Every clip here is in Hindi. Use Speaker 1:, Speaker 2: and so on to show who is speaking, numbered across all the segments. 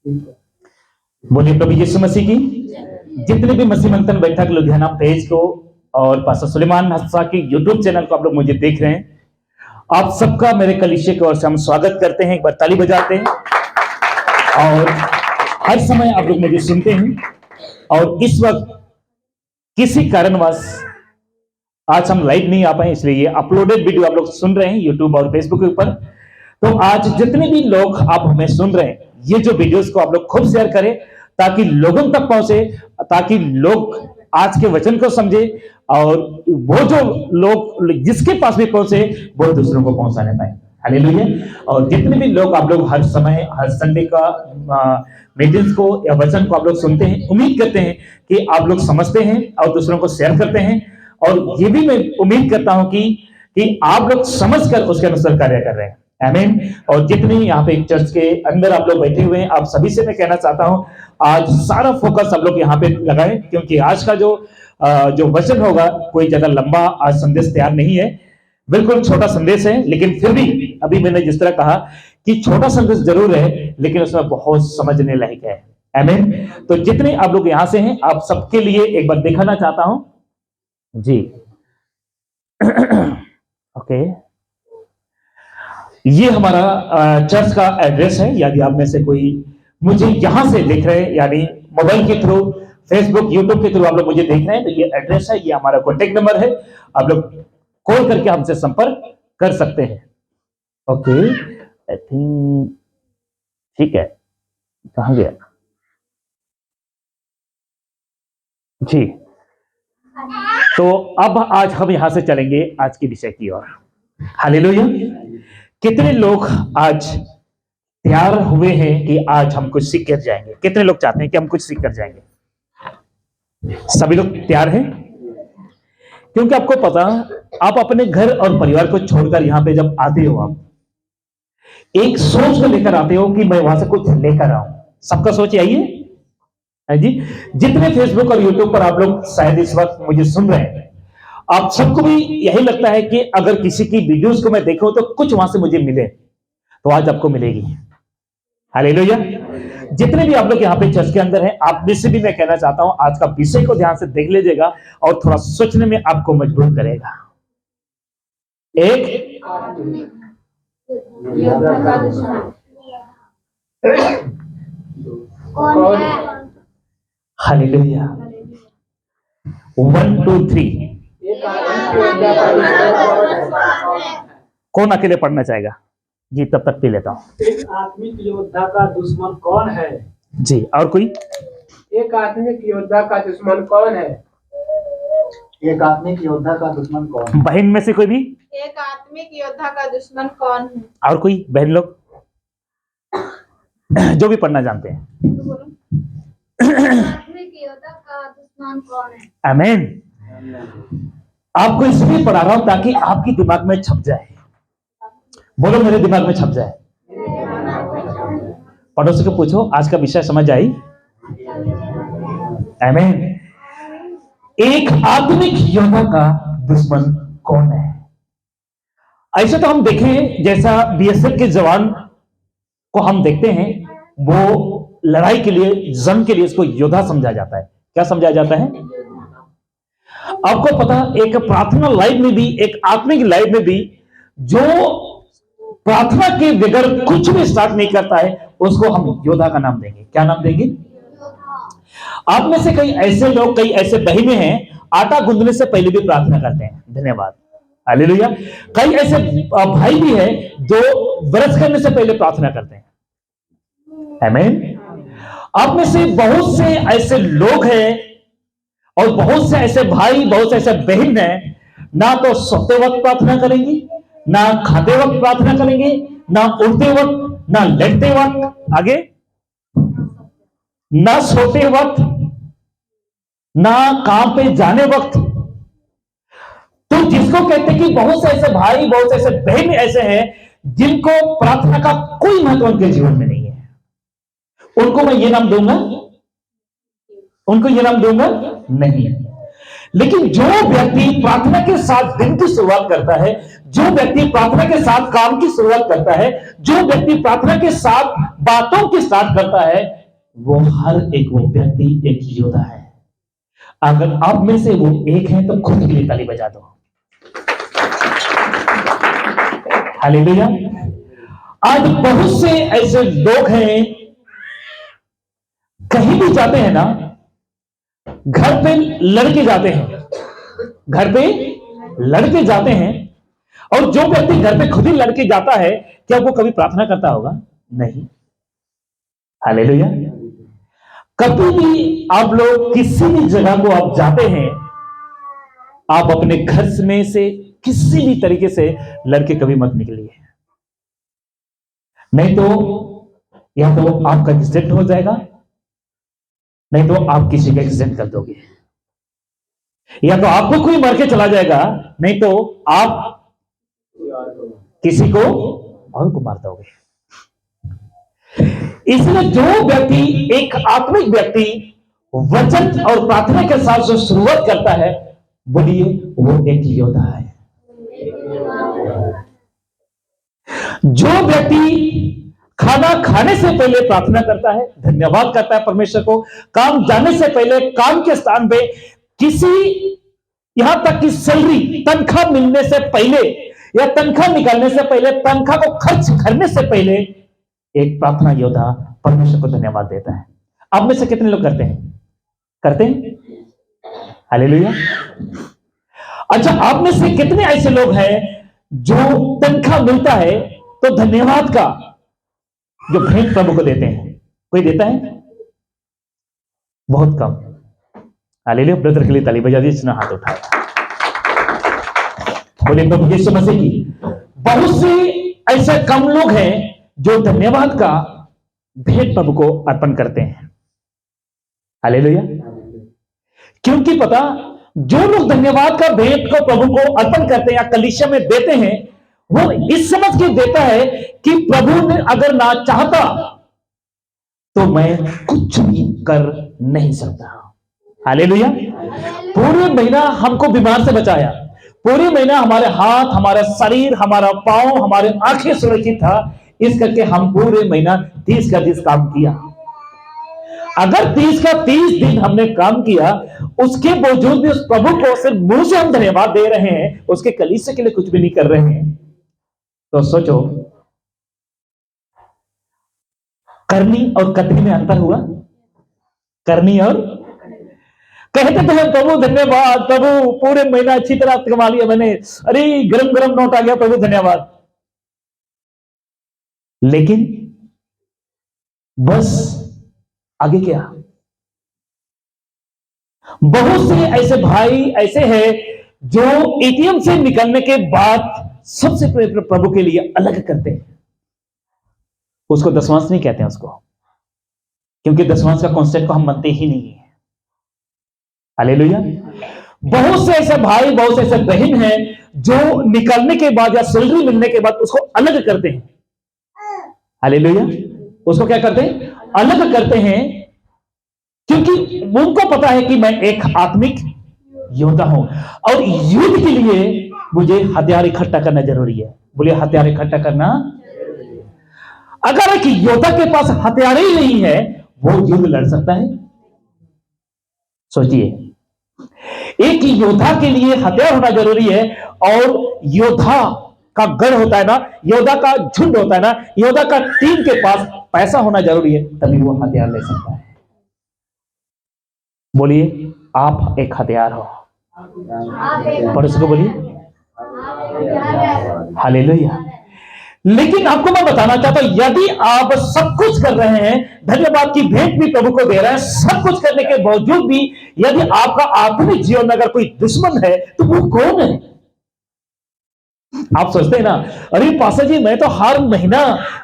Speaker 1: बोलिए प्रभु यीशु मसीह की। जितने भी मसीह मंथन बैठक लुधियाना पेज को और पास्टर सुलेमान हस्सा की यूट्यूब चैनल को आप लोग मुझे देख रहे हैं, आप सबका मेरे कलीसिया की ओर से हम स्वागत करते हैं। एक बार ताली बजाते हैं। और हर समय आप लोग मुझे सुनते हैं, और इस वक्त किसी कारणवश आज हम लाइव नहीं आ पाए, इसलिए ये अपलोडेड वीडियो आप लोग सुन रहे हैं यूट्यूब और फेसबुक के ऊपर। तो आज जितने भी लोग आप हमें सुन रहे हैं, ये जो वीडियोस को आप लोग खूब शेयर करें ताकि लोगों तक पहुंचे, ताकि लोग आज के वचन को समझे, और वो जो लोग जिसके पास भी पहुंचे वो दूसरों को पहुंचाने पाए। हालेलुया। और जितने भी लोग आप लोग हर समय हर संडे का मीटिंग्स को या वचन को आप लोग सुनते हैं, उम्मीद करते हैं कि आप लोग समझते हैं और दूसरों को शेयर करते हैं। और ये भी मैं उम्मीद करता हूं कि आप लोग समझकर उसके अनुसार कार्य कर रहे हैं। आमीन। और जितने यहाँ पे चर्च के अंदर आप लोग बैठे हुए हैं, आप सभी से मैं कहना चाहता हूं, आज सारा फोकस आप लोग यहाँ पे लगाएं, क्योंकि आज का जो वचन होगा कोई ज्यादा लंबा आज संदेश तैयार नहीं है, बिल्कुल छोटा संदेश है। लेकिन फिर भी अभी मैंने जिस तरह कहा कि छोटा संदेश जरूर है, लेकिन उसमें बहुत समझने लायक है। आमीन। तो जितने आप लोग यहां से हैं, आप सबके लिए एक बार दिखाना चाहता हूं जी। ओके, ये हमारा चर्च का एड्रेस है। यदि आप में से कोई मुझे यहां से देख रहे हैं, यानी मोबाइल के थ्रू, फेसबुक यूट्यूब के थ्रू आप लोग मुझे देख रहे हैं, तो ये एड्रेस है, ये हमारा कॉन्टेक्ट नंबर है। आप लोग कॉल करके हमसे संपर्क कर सकते हैं। ओके, आई थिंक ठीक है। कहां गया जी? तो अब आज हम यहां से चलेंगे आज के विषय की ओर। हालेलुया। कितने लोग आज तैयार हुए हैं कि आज हम कुछ सीख कर जाएंगे? कितने लोग चाहते हैं कि हम कुछ सीख कर जाएंगे? सभी लोग तैयार हैं? क्योंकि आपको पता, आप अपने घर और परिवार को छोड़कर यहां पे जब आते हो, आप एक सोच को लेकर आते हो कि मैं वहां से कुछ लेकर आऊं। सबका सोच यही है जी। जितने फेसबुक और यूट्यूब पर आप लोग शायद इस वक्त मुझे सुन रहे हैं, आप सबको भी यही लगता है कि अगर किसी की वीडियोस को मैं देखूं तो कुछ वहां से मुझे मिले, तो आज आपको मिलेगी। हालेलुया। जितने भी आप लोग यहाँ पे चर्च के अंदर हैं, आप में से भी मैं कहना चाहता हूं, आज का विषय को ध्यान से देख लीजिएगा और थोड़ा सोचने में आपको मजबूर करेगा। एक हालेलुया। 1 2 3 कौन अकेले पढ़ना चाहेगा जी? तब तक पी लेता हूं।
Speaker 2: एक आत्मिक योद्धा का दुश्मन कौन है
Speaker 1: जी? और कोई?
Speaker 2: एक आत्मिक योद्धा का दुश्मन कौन है?
Speaker 3: एक आत्मिक योद्धा का दुश्मन कौन है?
Speaker 1: बहन में से कोई भी?
Speaker 4: एक आत्मिक योद्धा का दुश्मन कौन है?
Speaker 1: और कोई बहन लोग जो भी पढ़ना जानते हैं?
Speaker 4: आत्मिक योद्धा का दुश्मन कौन है?
Speaker 1: आमीन। आपको इसलिए पढ़ा रहा हूं ताकि आपके दिमाग में छप जाए। बोलो, मेरे दिमाग में छप जाए। पड़ोसी को पूछो, आज का विषय समझ आई? आमीन। एक आत्मिक योद्धा का दुश्मन कौन है? ऐसे तो हम देखें, जैसा बीएसएफ के जवान को हम देखते हैं, वो लड़ाई के लिए, जंग के लिए उसको योद्धा समझा जाता है। क्या समझा जाता है? आपको पता, एक प्रार्थना लाइफ में भी, एक आत्मिक लाइफ में भी, जो प्रार्थना के बगैर कुछ भी स्टार्ट नहीं करता है, उसको हम योद्धा का नाम देंगे। क्या नाम देंगे? आप में से कई ऐसे लोग, कई ऐसे बहनें हैं, आटा गूंदने से पहले भी प्रार्थना करते हैं। धन्यवाद। हालेलुया। कई ऐसे भाई भी हैं जो व्रत करने से पहले प्रार्थना करते हैं। आमीन। आप में से बहुत से ऐसे लोग हैं और बहुत से ऐसे भाई, बहुत से ऐसे बहन हैं, ना तो सोते वक्त प्रार्थना करेंगे, ना खाते वक्त प्रार्थना करेंगे, ना उठते वक्त, ना लेटते वक्त, आगे ना सोते वक्त, ना काम पे जाने वक्त। तो जिसको कहते हैं कि बहुत से ऐसे भाई, बहुत से ऐसे बहन ऐसे हैं जिनको प्रार्थना का कोई महत्व उनके जीवन में नहीं है, उनको मैं ये नाम दूंगा? उनको ये नाम दूंगा? नहीं। लेकिन जो व्यक्ति प्रार्थना के साथ दिन की शुरुआत करता है, जो व्यक्ति प्रार्थना के साथ काम की शुरुआत करता है, जो व्यक्ति प्रार्थना के साथ बातों की स्टार्ट करता है, वो हर एक वो व्यक्ति एक योद्धा है। अगर आप में से वो एक है तो खुद के लिए ताली बजा दो। हालेलुया। आज बहुत से ऐसे लोग हैं, कहीं भी जाते हैं ना, घर पे लड़के जाते हैं, घर पे लड़के जाते हैं, और जो व्यक्ति घर पे खुद ही लड़के जाता है, क्या वो कभी प्रार्थना करता होगा? नहीं। हालेलुया। कभी भी आप लोग किसी भी जगह को आप जाते हैं, आप अपने घर में से किसी भी तरीके से लड़के कभी मत निकलिए, नहीं तो या तो आपका एक्सीडेंट हो जाएगा, नहीं तो आप किसी का एक्सीडेंट कर दोगे, या तो आपको कोई मार के चला जाएगा, नहीं तो आप किसी को और को मार दोगे। इसलिए जो व्यक्ति, एक आत्मिक व्यक्ति वचन और प्रार्थना के साथ जो शुरुआत करता है, बोलिए वो एक योद्धा है। जो व्यक्ति खाना खाने से पहले प्रार्थना करता है, धन्यवाद करता है परमेश्वर को, काम जाने से पहले काम के स्थान पे किसी, यहां तक कि सैलरी तनख्वाह मिलने से पहले या तनख्वाह निकालने से पहले, तनख्वाह को खर्च करने से पहले एक प्रार्थना योद्धा परमेश्वर को धन्यवाद देता है। आप में से कितने लोग करते हैं? करते हैं? हालेलुया। अच्छा, आप में से कितने ऐसे लोग हैं जो तनख्वाह मिलता है तो धन्यवाद का जो भेंट प्रभु को देते हैं? कोई देता है? बहुत कम। हालेलुया। ब्रदर के लिए ताली बजा दी जिसने हाथ उठाया। बोले प्रभु यीशु मसीह की। बहुत से ऐसे कम लोग हैं जो धन्यवाद का भेंट प्रभु को अर्पण करते हैं। हालेलुया। क्योंकि पता, जो लोग धन्यवाद का भेंट को प्रभु को अर्पण करते हैं या कलीसिया में देते हैं, वो इस समझ के देता है कि प्रभु ने अगर ना चाहता तो मैं कुछ भी कर नहीं सकता। हालेलुया। पूरे महीना हमको बीमार से बचाया, पूरे महीना हमारे हाथ, हमारा शरीर, हमारा पांव, हमारे आंखें सुरक्षित था, इस करके हम पूरे महीना 30 का 30 काम किया। अगर 30 का 30 दिन हमने काम किया, उसके बावजूद भी उस प्रभु को सिर्फ मुंह से हम धन्यवाद दे रहे हैं, उसके कलीसिया के लिए कुछ भी नहीं कर रहे हैं, तो सोचो करनी और कतनी में अंतर हुआ। करनी और कहते थे हम प्रभु धन्यवाद, प्रभु पूरे महीना अच्छी तरह कमा लिया मैंने, अरे गरम गरम नोट आ गया, प्रभु धन्यवाद। लेकिन बस आगे क्या? बहुत से ऐसे भाई ऐसे हैं जो एटीएम से निकलने के बाद सबसे पहले प्रभु के लिए अलग करते हैं। उसको दशमांश नहीं कहते हैं उसको, क्योंकि दशमांश का कॉन्सेप्ट को हम मानते ही नहीं है। हालेलुया। बहुत से ऐसे भाई, बहुत से ऐसे बहन हैं जो निकलने के बाद या सैलरी मिलने के बाद उसको अलग करते हैं। हालेलुया। उसको क्या करते हैं? अलग करते हैं, क्योंकि उनको पता है कि मैं एक आत्मिक योद्धा हूं और युद्ध के लिए मुझे हथियार इकट्ठा करना जरूरी है। बोलिए हथियार इकट्ठा करना। अगर एक योद्धा के पास हथियार ही नहीं है, वो युद्ध लड़ सकता है? सोचिए, एक योद्धा के लिए हथियार होना जरूरी है, और योद्धा का गढ़ होता है ना, योद्धा का झुंड होता है ना, योद्धा का टीम के पास पैसा होना जरूरी है, तभी वो हथियार ले सकता है। बोलिए आप एक हथियार हो। पड़ोस को बोलिए हालेलुया। लेकिन आपको मैं बताना चाहता हूं, यदि आप सब कुछ कर रहे हैं, धन्यवाद की भेंट भी प्रभु को दे रहे हैं, सब कुछ करने के बावजूद भी यदि आपका आत्मिक जीवन में अगर कोई दुश्मन है, तो वो कौन है? आप सोचते हैं ना, अरे पास्टर जी मैं तो हर महीना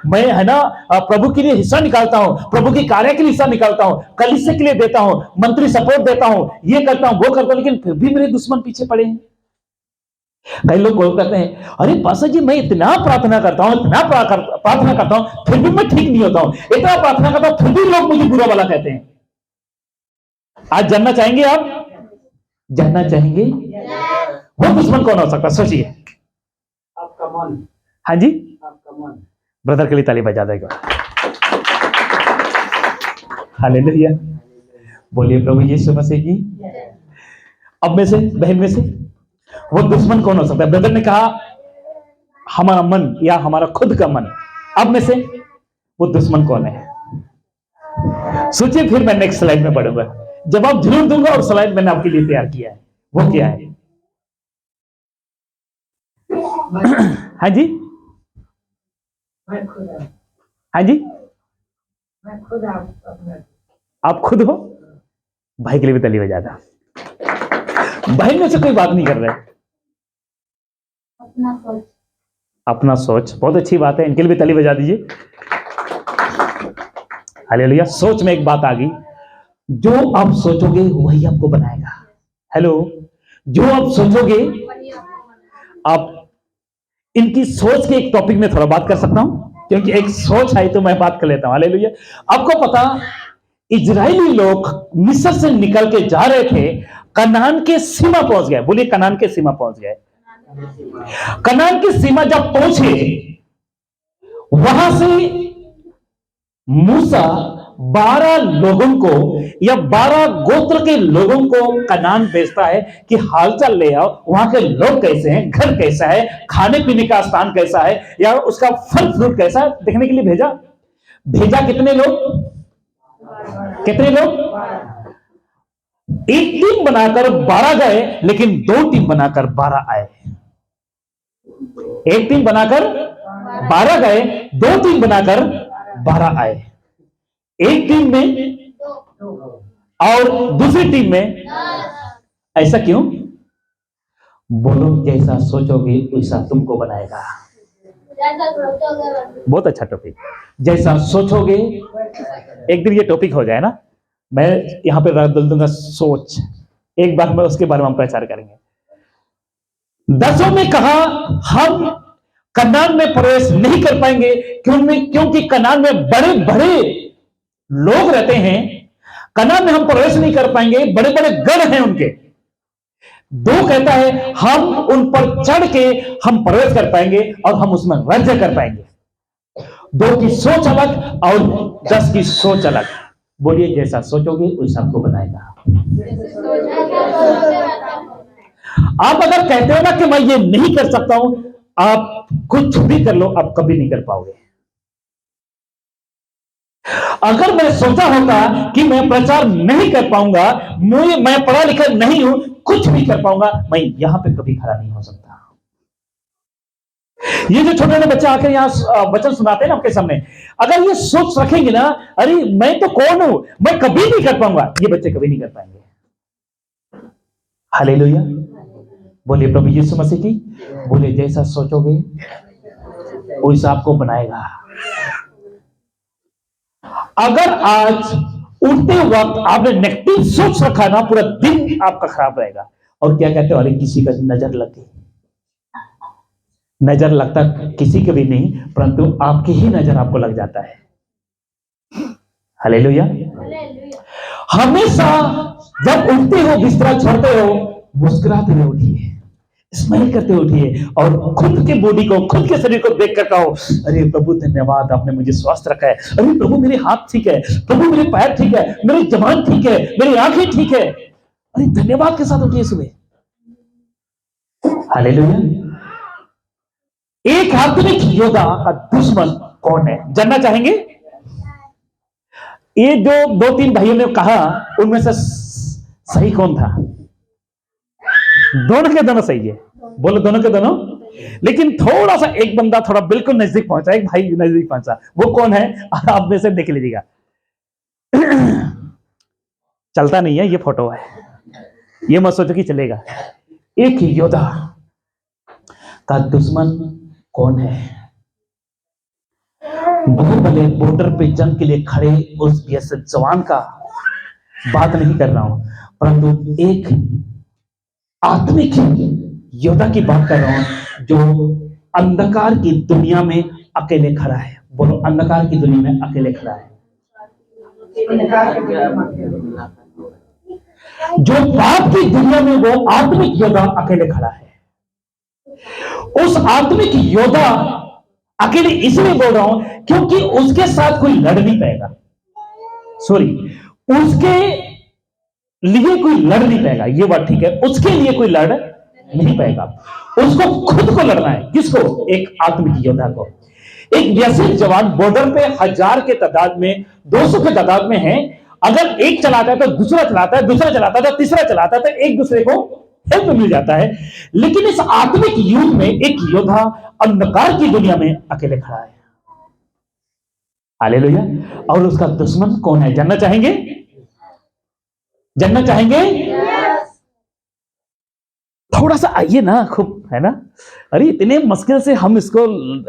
Speaker 1: मैं है ना प्रभु के लिए हिस्सा निकालता हूं, प्रभु की कार्य के लिए हिस्सा निकालता हूं, कलीसिया के लिए देता हूं, मंत्री सपोर्ट देता हूं, ये करता हूं, वो करता हूं, लेकिन फिर भी मेरे दुश्मन पीछे पड़े हैं। कई लोग कॉल करते हैं, अरे पास्टर जी मैं इतना प्रार्थना करता हूं, इतना प्रार्थना करता हूं, फिर भी मैं ठीक नहीं होता हूं, इतना प्रार्थना करता हूं, फिर भी लोग मुझे बुरा वाला कहते हैं। आज जानना चाहेंगे? आप जानना चाहेंगे वो दुश्मन कौन हो सकता? सोचिए।
Speaker 3: मन।
Speaker 1: हाँ जी,
Speaker 3: आपका मन।
Speaker 1: ब्रदर के लिए ताली बजा देगा। हालेलुया, बोलिए प्रभु यीशु मसीह की। अब में से, बहन में से वो दुश्मन कौन हो सकता है? ब्रदर ने कहा हमारा मन या हमारा खुद का मन। अब में से वो दुश्मन कौन है? सोचिए, फिर मैं नेक्स्ट स्लाइड में बढ़ूंगा, जवाब जरूर दूंगा। और स्लाइड मैंने आपके लिए तैयार किया है, वो क्या है? हाँ जी, हाँ जी, आप खुद हो? भाई के लिए भी ताली बजा था। भाई में से कोई बात नहीं कर रहे।
Speaker 4: अपना सोच।
Speaker 1: अपना सोच, बहुत अच्छी बात है, इनके लिए भी ताली बजा दीजिए। हालेलुया। सोच में एक बात आ गई, जो आप सोचोगे वही आपको बनाएगा। हेलो, जो आप सोचोगे आप। इनकी सोच के एक टॉपिक में थोड़ा बात कर सकता हूं, क्योंकि एक सोच आई तो मैं बात कर लेता हूं। हालेलुया। आपको पता, इजरायली लोग मिस्र से निकल के जा रहे थे, कनान के सीमा पहुंच गए। बोलिए, कनान के सीमा पहुंच गए। कनान की सीमा जब पहुंचे, वहां से मूसा 12 लोगों को या 12 गोत्र के लोगों को कनान भेजता है कि हालचाल ले आओ, वहां के लोग कैसे हैं, घर कैसा है, खाने पीने का स्थान कैसा है, या उसका फल फ्रूट कैसा है, देखने के लिए भेजा। कितने लोग? कितने लोग? एक टीम बनाकर 12 गए, लेकिन 2 टीम बनाकर 12 आए। एक टीम बनाकर 12 गए, 2 टीम बनाकर 12 आए। एक टीम में और दूसरी टीम में। ऐसा क्यों? बोलो, जैसा सोचोगे वैसा तुमको बनाएगा। बहुत अच्छा टॉपिक, जैसा सोचोगे। एक दिन ये टॉपिक हो जाए ना, मैं यहां पे रख दूंगा सोच। एक बार मैं उसके बारे में हम प्रचार करेंगे। 10 में कहा हम कनान में प्रवेश नहीं कर पाएंगे, क्योंकि कनान में बड़े बड़े लोग रहते हैं। कनान में हम प्रवेश नहीं कर पाएंगे, बड़े बड़े गढ़ हैं उनके। 2 कहता है हम उन पर चढ़ के हम प्रवेश कर पाएंगे और हम उसमें राज्य कर पाएंगे। 2 की सोच अलग और 10 की सोच अलग। बोलिए, जैसा सोचोगे वैसा आपको बनाएगा। आप अगर कहते हो ना कि मैं ये नहीं कर सकता हूं, आप कुछ भी कर लो, आप कभी नहीं कर पाओगे। अगर मैं सोचा होता कि मैं प्रचार नहीं कर पाऊंगा, मैं पढ़ा लिखा नहीं हूं, कुछ भी कर पाऊंगा, मैं यहां पे कभी खड़ा नहीं हो सकता। ये जो छोटे छोटे बच्चे आकर यहां वचन सुनाते हैं ना आपके सामने, अगर ये सोच रखेंगे ना, अरे मैं तो कौन हूं, मैं कभी नहीं कर पाऊंगा, ये बच्चे कभी नहीं कर पाएंगे। हालेलुया। बोलिए प्रभु यीशु मसीह की। बोलिए, जैसा सोचोगे वैसा आपको बनाएगा। अगर आज उठते वक्त आपने नेगेटिव सोच रखा ना, पूरा दिन आपका खराब रहेगा। और क्या कहते हो, अरे किसी का नजर लग गई। नजर लगता किसी के भी नहीं, परंतु आपकी ही नजर आपको लग जाता है। हालेलुया। हमेशा जब उठते हो, बिस्तरा छोड़ते हो, मुस्कुराते हुए उठिए, स्माइल करते उठिए, और खुद के बॉडी को, खुद के शरीर को देख कर कहो, अरे प्रभु धन्यवाद, आपने मुझे स्वस्थ रखा है। अरे प्रभु मेरे हाथ ठीक है, प्रभु मेरे पैर ठीक है, मेरी जबान ठीक है, मेरी आंखें ठीक है। अरे धन्यवाद के साथ उठिए सुबह। हालेलुया। एक आत्मिक योद्धा का दुश्मन कौन है, जानना चाहेंगे? ये जो 2-3 भाइयों ने कहा, उनमें से सही कौन था? दोनों के दोनों सही है। बोलो, दोनों के दोनों। लेकिन थोड़ा सा एक बंदा थोड़ा बिल्कुल नजदीक पहुंचा, एक भाई नजदीक पहुंचा। वो कौन है आप में से देख लीजिएगा। चलता नहीं है, ये फोटो है, ये मत सोचो कि चलेगा। एक योद्धा का दुश्मन कौन है? बहुत बड़े बॉर्डर पे जंग के लिए खड़े उस बीएसएफ जवान का बात नहीं कर रहा हूं, परंतु एक आत्मिक योद्धा की बात कर रहा हूं, जो अंधकार की दुनिया में अकेले खड़ा है। बोलो, अंधकार की दुनिया में अकेले खड़ा है। जो पाप की दुनिया में वो आत्मिक योद्धा अकेले खड़ा है। उस आत्मिक योद्धा, अकेले इसलिए बोल रहा हूं क्योंकि उसके साथ कोई लड़ नहीं पाएगा, सॉरी, उसके लिए कोई लड़ नहीं पाएगा, ये बात ठीक है, उसके लिए कोई लड़ नहीं पाएगा, उसको खुद को लड़ना है। किसको? एक आत्मिक योद्धा को। एक वैसे जवान बॉर्डर पे 1000 के तादाद में, 200 के तादाद में है, अगर एक चलाता है तो दूसरा चलाता है, दूसरा चलाता है तो तीसरा चलाता है, तो एक दूसरे को हेल्प मिल जाता है। लेकिन इस आत्मिक युद्ध में एक योद्धा अंधकार की दुनिया में अकेले खड़ा है। हालेलुया। और उसका दुश्मन कौन है? जानना चाहेंगे? जानना चाहेंगे? थोड़ा सा आइए ना, खूब है ना। अरे इतने मुश्किल से हम इसको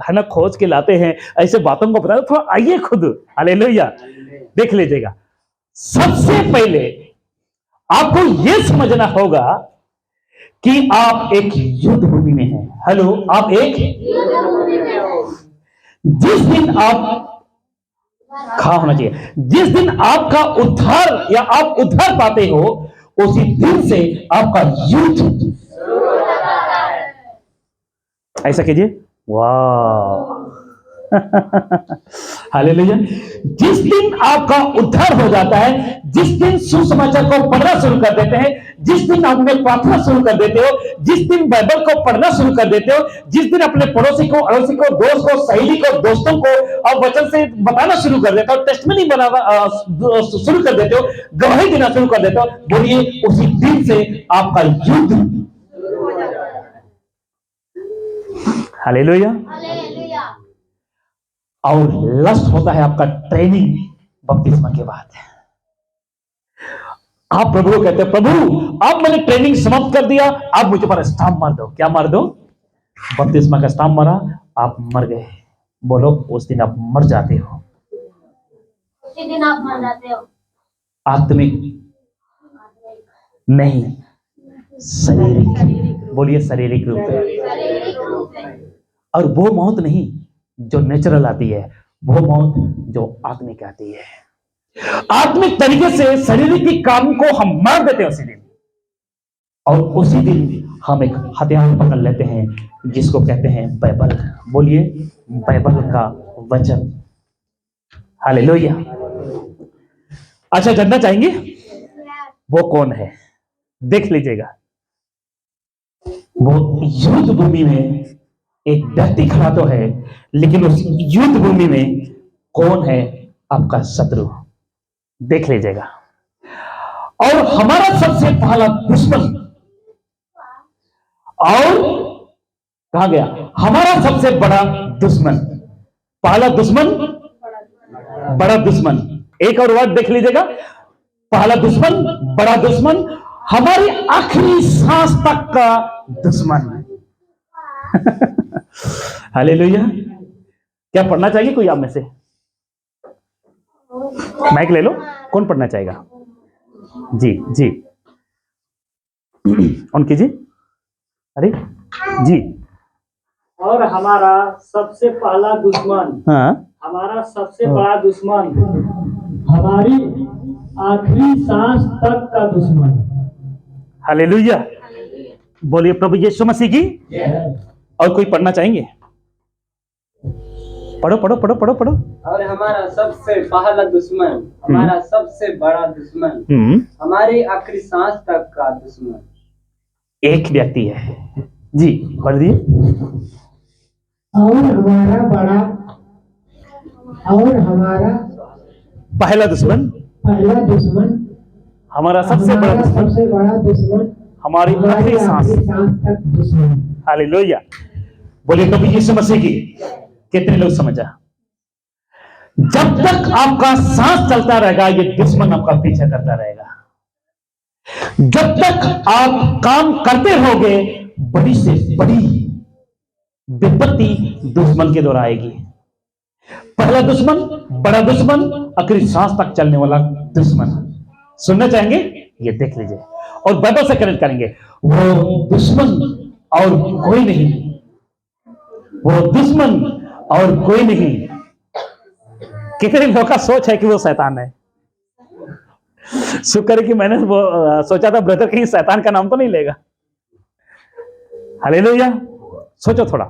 Speaker 1: है ना खोज के लाते हैं, ऐसे बातों को बता, थोड़ा आइए खुद। हालेलुया। देख लीजिएगा, सबसे पहले आपको यह समझना होगा कि आप एक युद्ध भूमि में हैं। हेलो, आप एक युद्ध भूमि में हो। जिस दिन आप खा होना चाहिए, जिस दिन आपका उद्धार या आप उद्धार पाते हो, उसी दिन से आपका युद्ध शुरू हो जाता है। ऐसा कीजिए, वाह। हालेलुया। जिस दिन आपका उद्धार हो जाता है, जिस दिन सुसमाचार को पढ़ना शुरू कर देते हैं, जिस दिन आपने प्रार्थना शुरू कर देते हो, जिस दिन बाइबल को पढ़ना शुरू कर देते हो, जिस दिन अपने पड़ोसी को, अड़ोसी को, दोस्त को, सहेली को, दोस्तों को और वचन से बताना शुरू कर देते हो, टेस्टमनी बनाना शुरू कर देते हो, गवाही देना शुरू कर देते हो, बोलिए उसी दिन से आपका युद्ध शुरू हो जाता है। हालेलुया। और लस्ट होता है आपका ट्रेनिंग बपतिस्मा के बाद। आप प्रभु को कहते हैं, प्रभु अब मैंने ट्रेनिंग समाप्त कर दिया, आप मुझे पर स्टाम्प मार दो। क्या मार दो? बपतिस्मा का स्टाम्प मारा, आप मर गए। बोलो, उस दिन आप मर जाते हो।
Speaker 4: उसी दिन आप मर जाते हो।
Speaker 1: आत्मिक नहीं, शारीरिक। बोलिए, शारीरिक रूप से। और वो मौत नहीं जो नेचुरल आती है, वो मौत जो आत्मिक आती है। आत्मिक तरीके से शारीरिक काम को हम मार देते हैं उसी दिन, और उसी दिन हम एक हथियार पकड़ लेते हैं जिसको कहते हैं बाइबल। बोलिए, बाइबल का वचन। हालेलुया। अच्छा, जानना चाहेंगे वो कौन है? देख लीजिएगा, वो युद्ध भूमि में एक व्यक्ति खड़ा तो है, लेकिन उस युद्ध भूमि में कौन है आपका शत्रु? देख लीजिएगा। और हमारा सबसे पहला दुश्मन, और कहा गया हमारा सबसे बड़ा दुश्मन, पहला दुश्मन, बड़ा दुश्मन। एक और वर्ड देख लीजिएगा, पहला दुश्मन, बड़ा दुश्मन, हमारी आखिरी सांस तक का दुश्मन। हालेलुया। क्या पढ़ना चाहिए कोई आप में से? माइक ले लो, कौन पढ़ना चाहेगा? जी जी, ऑन कीजिए। अरे जी।
Speaker 5: और हमारा सबसे पहला दुश्मन,
Speaker 1: हाँ,
Speaker 5: हमारा सबसे बड़ा दुश्मन, हमारी आखिरी सांस तक का दुश्मन।
Speaker 1: हालेलुया। बोलिए प्रभु यीशु मसीह की। और कोई पढ़ना चाहेंगे? पढ़ो पढ़ो पढ़ो पढ़ो पढ़ो।
Speaker 6: और हमारा सबसे पहला दुश्मन, हमारा सबसे बड़ा दुश्मन, हमारी आखिरी सांस तक का दुश्मन।
Speaker 1: एक व्यक्ति है जी, पढ़ दिए।
Speaker 2: और हमारा
Speaker 1: पहला दुश्मन, हमारा सबसे बड़ा दुश्मन, हमारी आखिरी सांस
Speaker 2: तक दुश्मन।
Speaker 1: हालेलुया। बोलिए प्रभु यीशु मसीह की। कितने लोग समझा? जब तक आपका सांस चलता रहेगा, ये दुश्मन आपका पीछा करता रहेगा। जब तक आप काम करते रहोगे, बड़ी से बड़ी विपत्ति दुश्मन के द्वारा आएगी। पहला दुश्मन, बड़ा दुश्मन, आखिरी सांस तक चलने वाला दुश्मन। सुनना चाहेंगे? ये देख लीजिए और बाइबल से कनेक्ट करेंगे। वो दुश्मन और कोई नहीं, वो दुश्मन और कोई नहीं। कितने लोगों का सोच है कि वो शैतान है। शुक्र है कि मैंने वो सोचा था ब्रदर कहीं शैतान का नाम तो नहीं लेगा। हालेलुया। सोचो थोड़ा।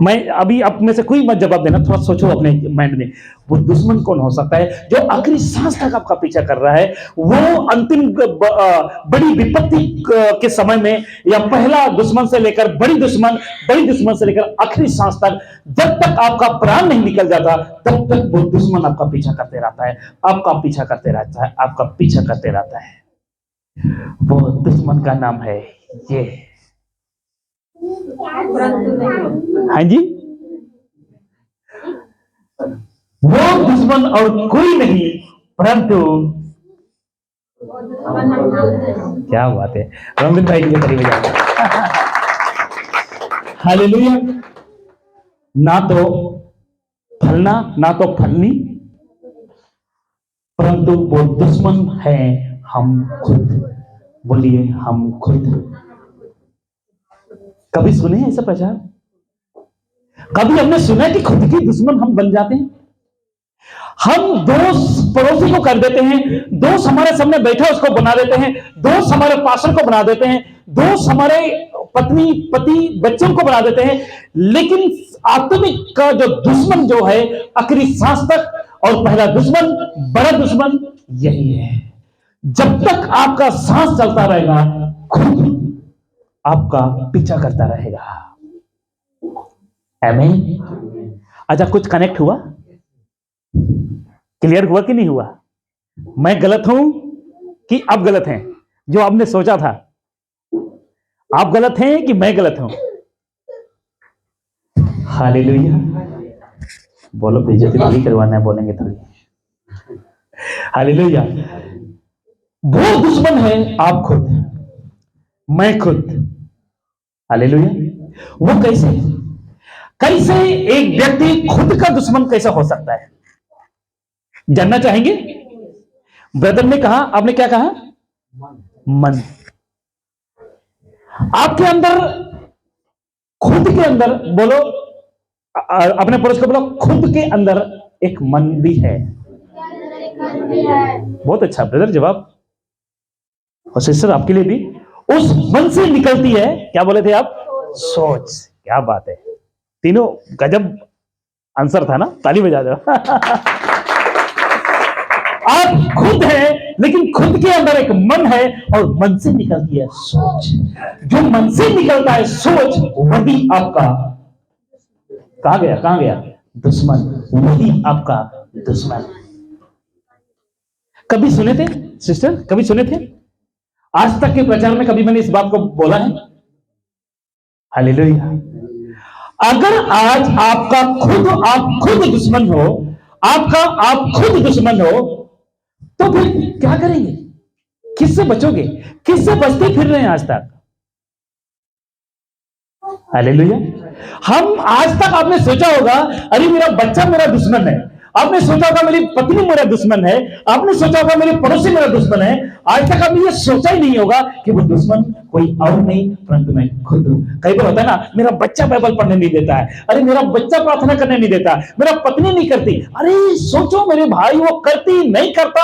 Speaker 1: मैं अभी आप में से कोई मत जवाब देना, थोड़ा सोचो अपने माइंड में। वो दुश्मन कौन हो सकता है जो आखिरी सांस तक आपका पीछा कर रहा है? वो अंतिम बड़ी विपत्ति के समय में, या पहला दुश्मन से लेकर बड़ी दुश्मन से लेकर आखिरी सांस तक, जब तक आपका प्राण नहीं निकल जाता तब तक वो दुश्मन आपका पीछा करते रहता है, आपका पीछा करते रहता है, आपका पीछा करते रहता है। वो दुश्मन का नाम है ये। हाँ जी, वो दुश्मन और कोई नहीं परंतु, क्या बात है, रमदिन भाई के लिए ताली बजाओ। हालेलुया। ना तो फलना ना तो फलनी, परंतु वो दुश्मन है हम खुद। बोलिए हम खुद। कभी सुने ऐसा प्रचार? कभी हमने सुना कि खुद के दुश्मन हम बन जाते हैं? हम दोस्त पड़ोसी को कर देते हैं, दोस्त हमारे सामने बैठा उसको बना देते हैं, दोस्त हमारे पार्षद को बना देते हैं, दोस्त हमारे पत्नी पति बच्चों को बना देते हैं। लेकिन आत्मिक का जो दुश्मन जो है आखिरी सांस तक, और पहला दुश्मन, बड़ा दुश्मन यही है। जब तक आपका सांस चलता रहेगा खुद आपका पीछा करता रहेगा। आमीन। अच्छा, कुछ कनेक्ट हुआ? क्लियर हुआ कि नहीं हुआ? मैं गलत हूं कि आप गलत हैं? जो आपने सोचा था, आप गलत हैं कि मैं गलत हूं? हालेलुया। बोलो, बेइज्जती थोड़ी करवाना है, बोलेंगे थोड़ी। हालेलुया। वो दुश्मन है आप खुद, मैं खुद। हालेलुया। वो कैसे कैसे एक व्यक्ति खुद का दुश्मन कैसा हो सकता है, जानना चाहेंगे? ब्रदर ने कहा, आपने क्या कहा? मन। आपके अंदर, खुद के अंदर, बोलो अपने पड़ोस को बोलो, खुद के अंदर एक मन भी है। बहुत अच्छा ब्रदर जवाब। और सिस्टर आपके लिए भी, उस मन से निकलती है, क्या बोले थे आप? सोच। क्या बात है, तीनों गजब आंसर था ना, ताली बजा दो। आप खुद हैं, लेकिन खुद के अंदर एक मन है, और मन से निकलती है सोच। जो मन से निकलता है सोच, वही आपका, कहां गया दुश्मन, वही आपका दुश्मन। कभी सुने थे सिस्टर, कभी सुने थे? आज तक के प्रचार में कभी मैंने इस बात को बोला है? हालेलुया। अगर आज आप खुद दुश्मन हो, आप खुद दुश्मन हो, तो फिर क्या करेंगे? किससे बचोगे? किससे बचते फिर रहे हैं आज तक? हालेलुया। हम आज तक, आपने सोचा होगा अरे मेरा बच्चा मेरा दुश्मन है, आपने सोचा होगा मेरी पत्नी मेरा दुश्मन है, आपने सोचा होगा मेरे पड़ोसी मेरा दुश्मन है। आज तक आपने ये सोचा ही नहीं होगा कि वो दुश्मन कोई और नहीं परंतु मैं खुद हूं। कई बार होता है ना, मेरा बच्चा बाइबल पढ़ने नहीं देता है, अरे मेरा बच्चा प्रार्थना करने नहीं देता, मेरा पत्नी नहीं करती। अरे सोचो मेरे भाई, वो करती नहीं करता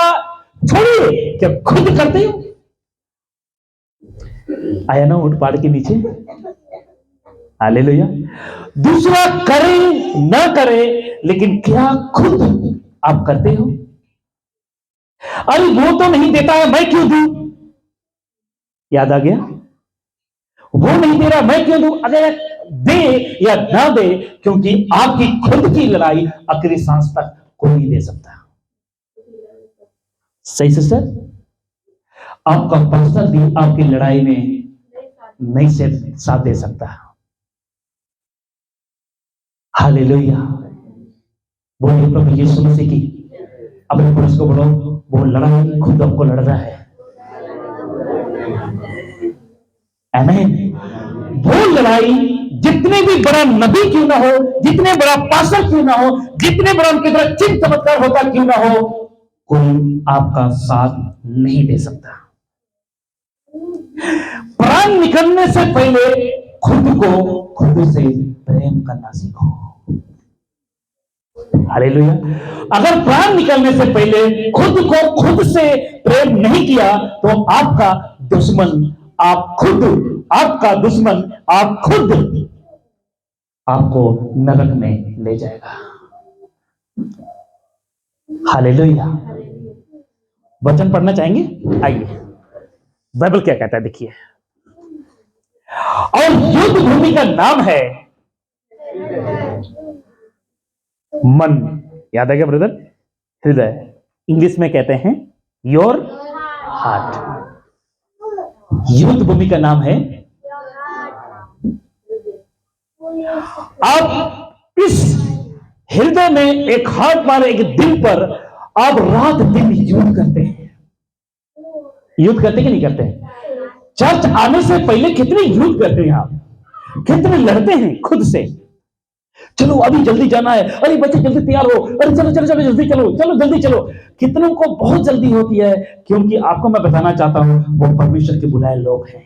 Speaker 1: छोड़िए, क्या खुद करते हो? आया ना ऊंट पहाड़ के नीचे? हालेलुया। दूसरा करे ना करे, लेकिन क्या खुद आप करते हो? अरे वो तो नहीं देता है, मैं क्यों दूं? याद आ गया? वो नहीं दे रहा, मैं क्यों दूं? अगर दे या ना दे, क्योंकि आपकी खुद की लड़ाई आखिरी सांस तक कोई नहीं दे सकता। सही सिस्टर? आपका पर्सनल भी आपकी लड़ाई में नहीं से साथ दे सकता। हालेलुया। बोलिए प्रभु यीशु मसीह की। अपने पुरुष को बोलो, वो लड़ाई खुद आपको लड़ रहा है। आमीन। वो लड़ाई जितने भी बड़ा नबी क्यों ना हो, जितने बड़ा पास्टर क्यों ना हो, जितने बड़ा उनके तरह चिन्ह चमत्कार होता क्यों ना हो, कोई आपका साथ नहीं दे सकता। प्राण निकलने से पहले खुद से प्रेम करना सीखो। हालेलुया। अगर प्राण निकलने से पहले खुद से प्रेम नहीं किया, तो आपका दुश्मन आप खुद आपका दुश्मन आप खुद आपको नरक में ले जाएगा। हालेलुया। वचन पढ़ना चाहेंगे? आइए, बाइबल क्या कहता है देखिए। और युद्ध भूमि का नाम है मन। याद आ गया ब्रदर? हृदय। इंग्लिश में कहते हैं योर हार्ट। युद्ध भूमि का नाम है। आप इस हृदय में एक हार्ट मारे एक दिल पर आप रात दिन युद्ध करते हैं। युद्ध करते कि नहीं करते? चर्च आने से पहले कितने युद्ध करते हैं आप, कितने लड़ते हैं खुद से। चलो अभी जल्दी जाना है, अरे बच्चे जल्दी तैयार हो, अरे चलो चलो चलो जल्दी चलो, चलो जल्दी चलो। कितनों को बहुत जल्दी होती है, क्योंकि आपको मैं बताना चाहता हूं वो परमेश्वर के बुलाए लोग हैं।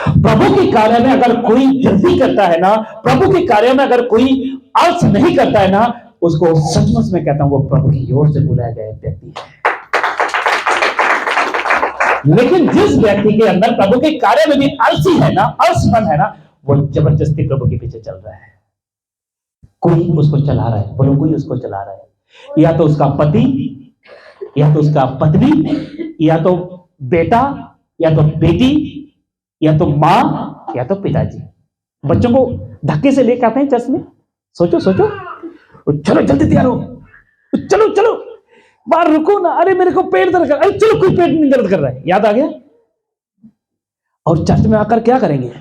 Speaker 1: प्रभु के कार्य में अगर कोई जल्दी करता है ना, प्रभु के कार्य में अगर कोई आलस नहीं करता है ना, उसको सचमुच में कहता हूं वो प्रभु की ओर से बुलाया गया व्यक्ति है। लेकिन जिस व्यक्ति के अंदर प्रभु के कार्य में भी आलसी है ना, आलसपन है ना, वो जबरदस्ती प्रभु के पीछे चल रहा है। कोई उसको चला रहा है, बोलो कोई उसको चला रहा है। या तो उसका पति, या तो उसका पत्नी, या तो बेटा, या तो बेटी, या तो मां, या तो पिताजी। बच्चों को धक्के से लेकर आते हैं चर्च में। सोचो सोचो, चलो जल्दी तैयार हो, चलो चलो बाहर रुको ना, अरे मेरे को पेट दर्द कर, अरे चलो कोई पेट नहीं दर्द कर रहा है। याद आ गया? और चर्च में आकर क्या करेंगे?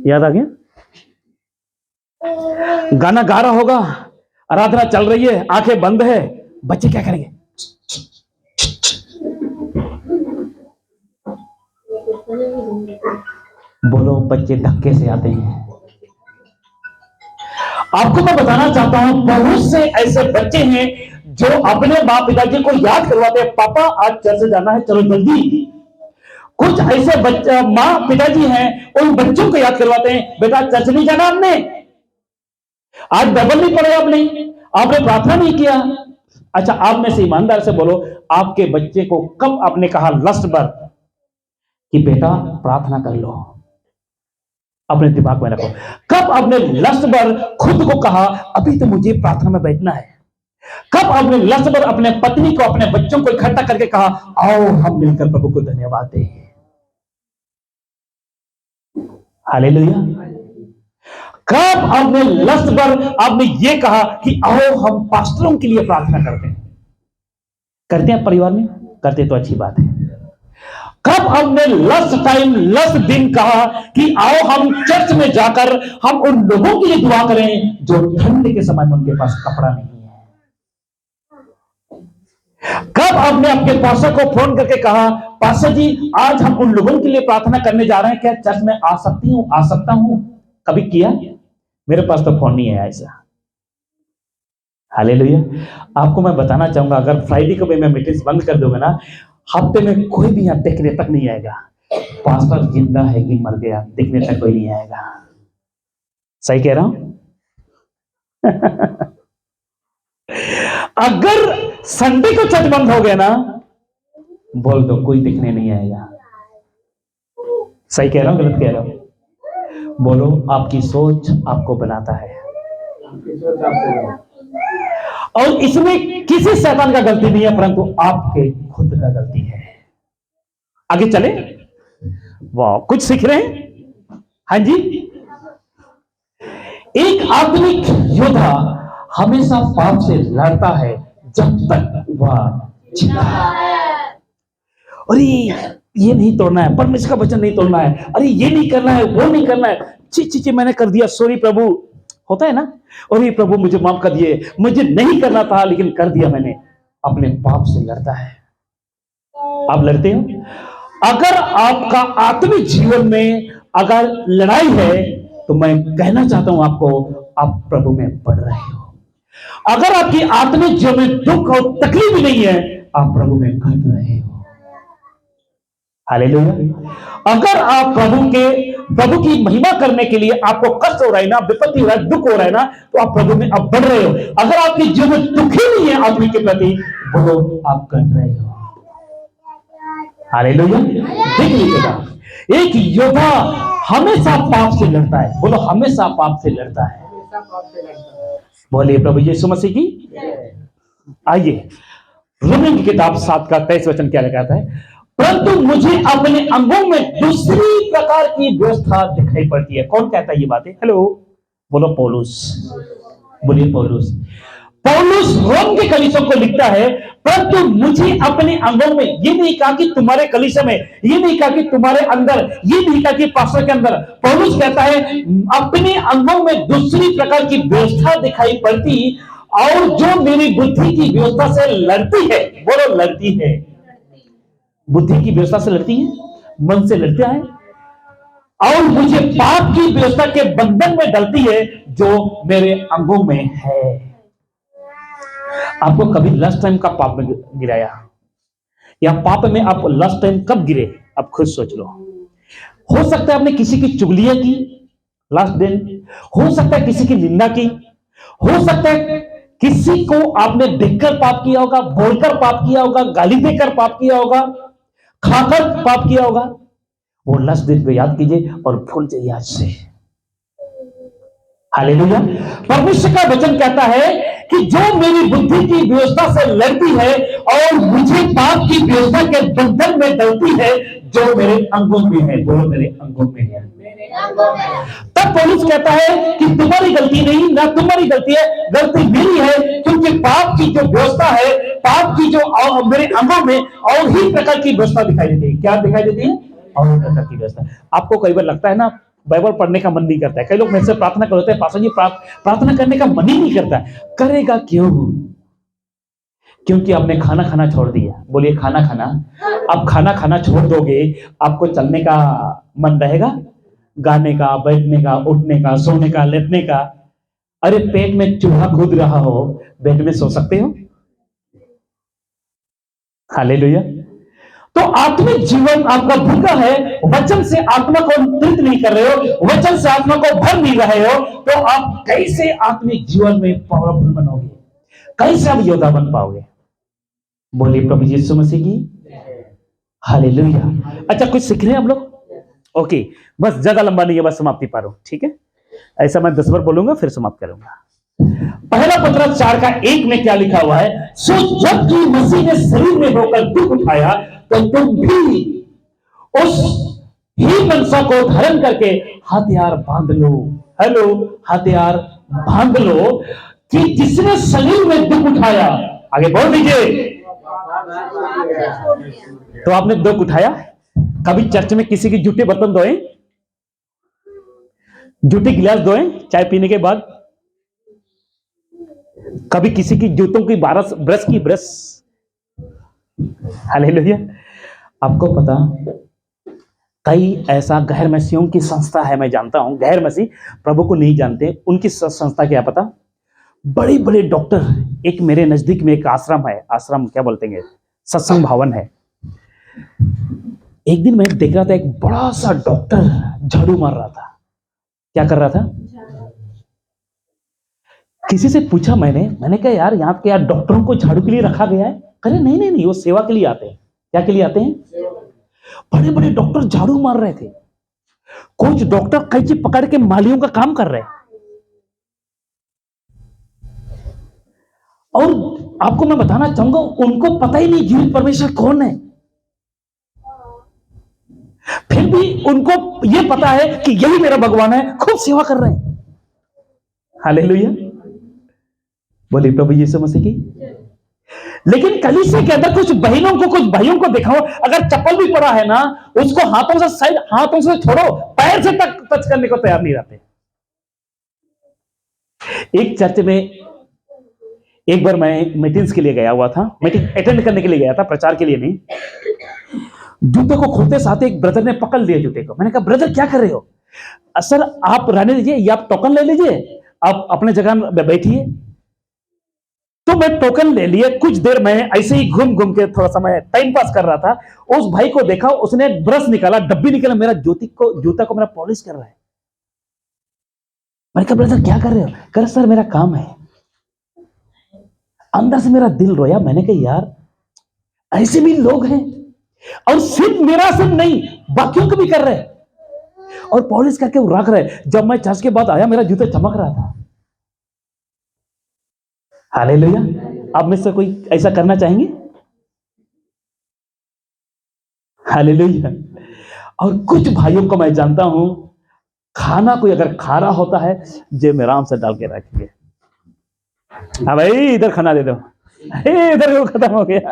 Speaker 1: याद आ गया? गाना गा रहा होगा, आराधना चल रही है, आंखें बंद है, बच्चे क्या करेंगे? बोलो बच्चे धक्के से आते हैं। आपको मैं बताना चाहता हूं बहुत से ऐसे बच्चे हैं जो अपने माँ पिताजी को याद करवाते हैं, पापा आज चर्च जाना है, चलो जल्दी। कुछ ऐसे बच्चे माँ पिताजी हैं उन बच्चों को याद करवाते हैं, बेटा चर्च नहीं जाना हमने, आज बाइबल नहीं पढ़ा आपने, आपने प्रार्थना नहीं किया। अच्छा आप में से ईमानदार से बोलो, आपके बच्चे को कब आपने कहा लस्ट भर कि बेटा प्रार्थना कर लो? अपने दिमाग में रखो, कब आपने लस्ट भर खुद को कहा अभी तो मुझे प्रार्थना में बैठना है? कब आपने लस्ट भर अपने पत्नी को, अपने बच्चों को इकट्ठा करके कहा आओ हम मिलकर प्रभु को धन्यवाद दें? हालेलुया। कब आपने लस्ट भर आपने ये कहा कि आओ हम पास्टरों के लिए प्रार्थना करते हैं? करते हैं परिवार में? करते तो अच्छी बात है। कब हमने लस्ट टाइम लस्ट दिन कहा कि आओ हम चर्च में जाकर हम उन लोगों के लिए दुआ करें जो ठंड के समय में उनके पास कपड़ा नहीं है? कब आपने अपने पास्टर को फोन करके कहा पास्टर जी आज हम उन लोगों के लिए प्रार्थना करने जा रहे हैं, क्या चर्च में आ सकती हूं, आ सकता हूं? कभी किया? मेरे पास तो फोन नहीं है ऐसा। हालेलुया। आपको मैं बताना चाहूंगा अगर फ्राइडे को भी मैं मीटिंग्स बंद कर दूंगा ना, हफ्ते में कोई भी यहां देखने तक नहीं आएगा पास्टर जिंदा है कि मर गया, देखने तक कोई नहीं आएगा। सही कह रहा हूं? अगर संडे को चर्च बंद हो गया ना, बोल दो कोई दिखने नहीं आएगा। सही कह रहा हूं गलत कह रहा हूं? बोलो आपकी सोच आपको बनाता है, और इसमें किसी शैतान का गलती नहीं है परंतु आपके खुद का गलती है। आगे चले? वाह, कुछ सीख रहे हैं? हाँ जी। एक आधुनिक योद्धा हमेशा पाप से लड़ता है जब तक वह जिंदा है। अरे ये नहीं तोड़ना है, परमेश्वर का वचन नहीं तोड़ना है, अरे ये नहीं करना है, वो नहीं करना है, ची मैंने कर दिया, सॉरी प्रभु, होता है ना, अरे प्रभु मुझे माफ कर दिए, मुझे नहीं करना था लेकिन कर दिया मैंने। अपने पाप से लड़ता है। आप लड़ते हो? अगर आपका आत्मिक जीवन में अगर लड़ाई है तो मैं कहना चाहता हूं आपको, आप प्रभु में बढ़ रहे हो। अगर आपकी आत्मिक जीवन में दुख और तकलीफ भी नहीं है, आप प्रभु में घट रहे हो। हालेलुया। अगर आप प्रभु की महिमा करने के लिए आपको कष्ट हो रहा है ना, विपत्ति हो रहा है, दुख हो रहा है ना, तो आप प्रभु में अब बढ़ रहे हो। अगर आपके जीवन में दुख ही नहीं है आदमी के प्रति, बोलो आप कर रहे हो। हालेलुया। देख लीजिएगा, एक योद्धा हमेशा पाप से लड़ता है। बोलो, हमेशा पाप से लड़ता है।
Speaker 2: हमेशा पाप से लड़ता है।
Speaker 1: बोलिए प्रभु यीशु मसीह की। आइए, रोमियो की किताब 7 का 23 वचन क्या लिखा है? परंतु मुझे अपने अंगों में दूसरी प्रकार की व्यवस्था दिखाई पड़ती है। कौन कहता है ये बातें? हेलो, बोलो पौलुस। बोलिए पौलुस। पौलुस रोम के कलीसियों को लिखता है, परंतु मुझे अपने अंगों में, ये नहीं कहा कि तुम्हारे कलीसिया में, ये नहीं कहा कि तुम्हारे अंदर, ये नहीं कहा कि पास्टर के अंदर। पौलुस कहता है अपने अंगों में दूसरी प्रकार की व्यवस्था दिखाई पड़ती, और जो मेरी बुद्धि की व्यवस्था से लड़ती है। बोलो, लड़ती है। बुद्धि की व्यवस्था से लड़ती है, मन से लड़ता है, और मुझे पाप की व्यवस्था के बंधन में डालती है जो मेरे अंगों में है। आपको कभी लास्ट टाइम का पाप में गिराया, या पाप में आप लास्ट टाइम कब गिरे? आप खुद सोच लो। हो सकता है आपने किसी की चुगलियां की लास्ट दिन, हो सकता है किसी की निंदा की, हो सकता है किसी को आपने देखकर पाप किया होगा, बोलकर पाप किया होगा, गाली देकर पाप किया होगा, खाकर पाप किया होगा। वो लास्ट दिन को याद कीजिए और भूल जाइए आज से। हालेलुया। परमेश्वर का वचन कहता है कि जो मेरी बुद्धि की व्यवस्था से लड़ती है और मुझे पाप की व्यवस्था के बंधन में डालती है जो मेरे अंगों में है। बोलो, मेरे अंगों में है। तब पौलुस कहता है कि तुम्हारी गलती नहीं, ना तुम्हारी गलती है, गलती मेरी है, क्योंकि पाप की जो व्यवस्था है, पाप की जो मेरे अंगों में और ही प्रकार की व्यवस्था दिखाई देती है। क्या दिखाई देती है? और प्रकार की व्यवस्था। आपको कई बार लगता है ना, बाइबल पढ़ने का मन नहीं करता है। कई लोग मेरे से प्रार्थना करते हैं, पास्टर जी प्रार्थना करने का मन ही नहीं करता। करेगा क्यों? क्योंकि आपने खाना खाना छोड़ दिया। बोलिए, खाना खाना। आप खाना खाना छोड़ दोगे, आपको चलने का मन रहेगा? गाने का, बैठने का, उठने का, सोने का, लेटने का। अरे पेट में चूहा कूद रहा हो, बेड में सो सकते हो? हालेलुया। तो आत्मिक जीवन आपका भूखा है, वचन से आत्मा को तृप्त नहीं कर रहे हो, वचन से आत्मा को भर नहीं रहे हो, तो आप कैसे आत्मिक जीवन में पावरफुल बनोगे? कैसे आप योद्धा बन पाओगे? बोलिए प्रभु यीशु मसीह की। हालेलुया। अच्छा, कुछ सीख रहे हैं आप लोग? ओके, बस ज्यादा लंबा नहीं है, बस समाप्ति पर हूं, ठीक है? ऐसा मैं 10 बार बोलूंगा फिर समाप्त करूंगा। पहला पत्रस 4 का 1 में क्या लिखा हुआ है? सो जबकि मसीह ने शरीर में होकर दुख उठाया, तो तुम भी उस ही मनसा को धारण करके हथियार बांध लो। हेलो, हथियार बांध लो कि जिसने शरीर में दुख उठाया। आगे बोल दीजिए। तो आपने दुख उठाया? कभी चर्च में किसी की जूठे बर्तन धोए, जूठे गिलास धोए चाय पीने के बाद? कभी किसी की जूतों की ब्रश की ब्रश? हालेलुया। आपको पता, कई ऐसा गैर मसीहियों की संस्था है, मैं जानता हूं, गैर मसीह प्रभु को नहीं जानते, उनकी संस्था क्या पता, बड़े बड़े डॉक्टर। एक मेरे नजदीक में एक आश्रम है, आश्रम क्या बोलते हैं, सत्संग भवन है। एक दिन मैं देख रहा था, एक बड़ा सा डॉक्टर झाड़ू मार रहा था। क्या कर रहा था? किसी से पूछा मैंने कहा यार, यहाँ के यार डॉक्टरों को झाड़ू के लिए रखा गया है? कहे नहीं नहीं नहीं, वो सेवा के लिए आते हैं। क्या के लिए आते हैं? बड़े बड़े डॉक्टर झाड़ू मार रहे थे। कुछ डॉक्टर कैंची पकड़ के मालियों का काम कर रहे हैं। और आपको मैं बताना चाहूंगा, उनको पता ही नहीं जीवित परमेश्वर कौन है। फिर भी उनको यह पता है कि यही मेरा भगवान है, खूब सेवा कर रहे हैं। हालेलुया। बोलिए प्रभु यीशु मसीह की। लेकिन कलीसिया के अंदर कुछ बहनों को, कुछ भाइयों को दिखाओ, अगर चप्पल भी पड़ा है ना, उसको हाथों से साइड, हाथों से छोड़ो, पैर से तक टच करने को तैयार नहीं रहते। एक चर्च में एक बार मैं मीटिंग्स के लिए गया हुआ था, मीटिंग अटेंड करने के लिए गया था, प्रचार के लिए नहीं। जूते को खोलते साथ एक ब्रदर ने पकड़ लिया जूते को। मैंने कहा ब्रदर क्या कर रहे हो? सर आप रहने दीजिए, या आप टोकन ले लीजिए, आप अपने जगह में बैठिए। तो मैं टोकन ले लिए। कुछ देर मैं ऐसे ही घूम घूम के थोड़ा समय टाइम पास कर रहा था। उस भाई को देखा, उसने ब्रश निकाला, डब्बी निकाला, मेरा जूता को मेरा पॉलिश कर रहा है। मैंने कहा ब्रदर क्या कर रहे हो? कह रहे सर मेरा काम है। अंदर से मेरा दिल रोया। मैंने कहा यार, ऐसे भी लोग हैं और सिर्फ मेरा सिर्फ नहीं, बाकियों को भी कर रहे हैं, और पॉलिश करके वो रख रहे। जब मैं चर्च के बाद आया, मेरा जूता चमक रहा था। हालेलुया। आप में से कोई ऐसा करना चाहेंगे? हालेलुया। और कुछ भाइयों को मैं जानता हूं, खाना कोई अगर खा रहा होता है, जेब में आराम से डाल के रखिए, हाँ भाई इधर खाना दे दो, इधर वो खत्म हो गया।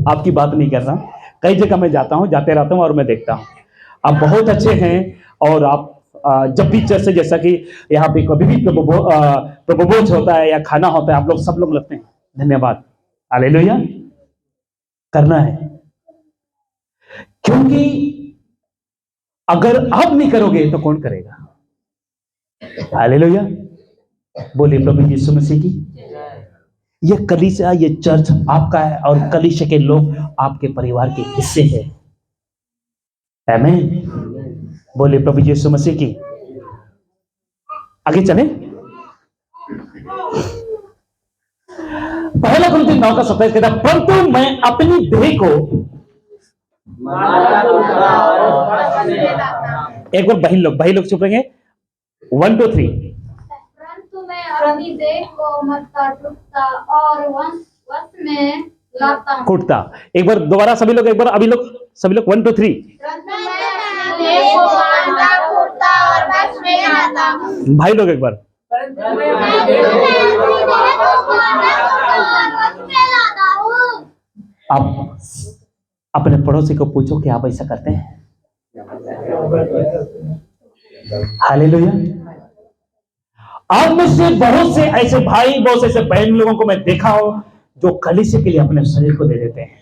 Speaker 1: आपकी बात नहीं कर रहा, कई जगह मैं जाता हूं, जाते रहता हूं, और मैं देखता हूं आप बहुत अच्छे हैं। और आप जब भी चर्च से, जैसा कि यहाँ पे कभी भी प्रभुभोज होता है या खाना होता है, आप लोग सब लोग लगते हैं, धन्यवाद, हालेलुया, करना है। क्योंकि अगर आप नहीं करोगे तो कौन करेगा? हालेलुया। बोलिए प्रभु यीशु मसीह की। यह कलीसिया, ये चर्च आपका है, और कलीसिया के लोग आपके परिवार के हिस्से हैं। आमीन। बोलिए प्रभु यीशु मसीह की। आगे चलें। पहला कुरिन्थियों 9:27 कहता है, परंतु मैं अपनी देह को, एक बार भाई लोग चुप रहेंगे, 1 2 3।
Speaker 4: परंतु मैं अपनी देह को मरता टूटता और वश में लाता हूँ।
Speaker 1: कुटता। एक बार दोबारा सभी लोग, एक बार अभी लोग सभी लोग 1 2 3।
Speaker 4: परंतु मैं अपनी देह को मरता टूटता और वश में लाता हूँ।
Speaker 1: भाई लोग एक बार। आप अपने पड़ोसी को पूछो कि आप ऐसा करते हैं? हालेलुया। आप में से बहुत से ऐसे भाई, बहुत से ऐसे बहन लोगों को मैं देखा हो जो कलीसिया के लिए अपने शरीर को दे देते हैं।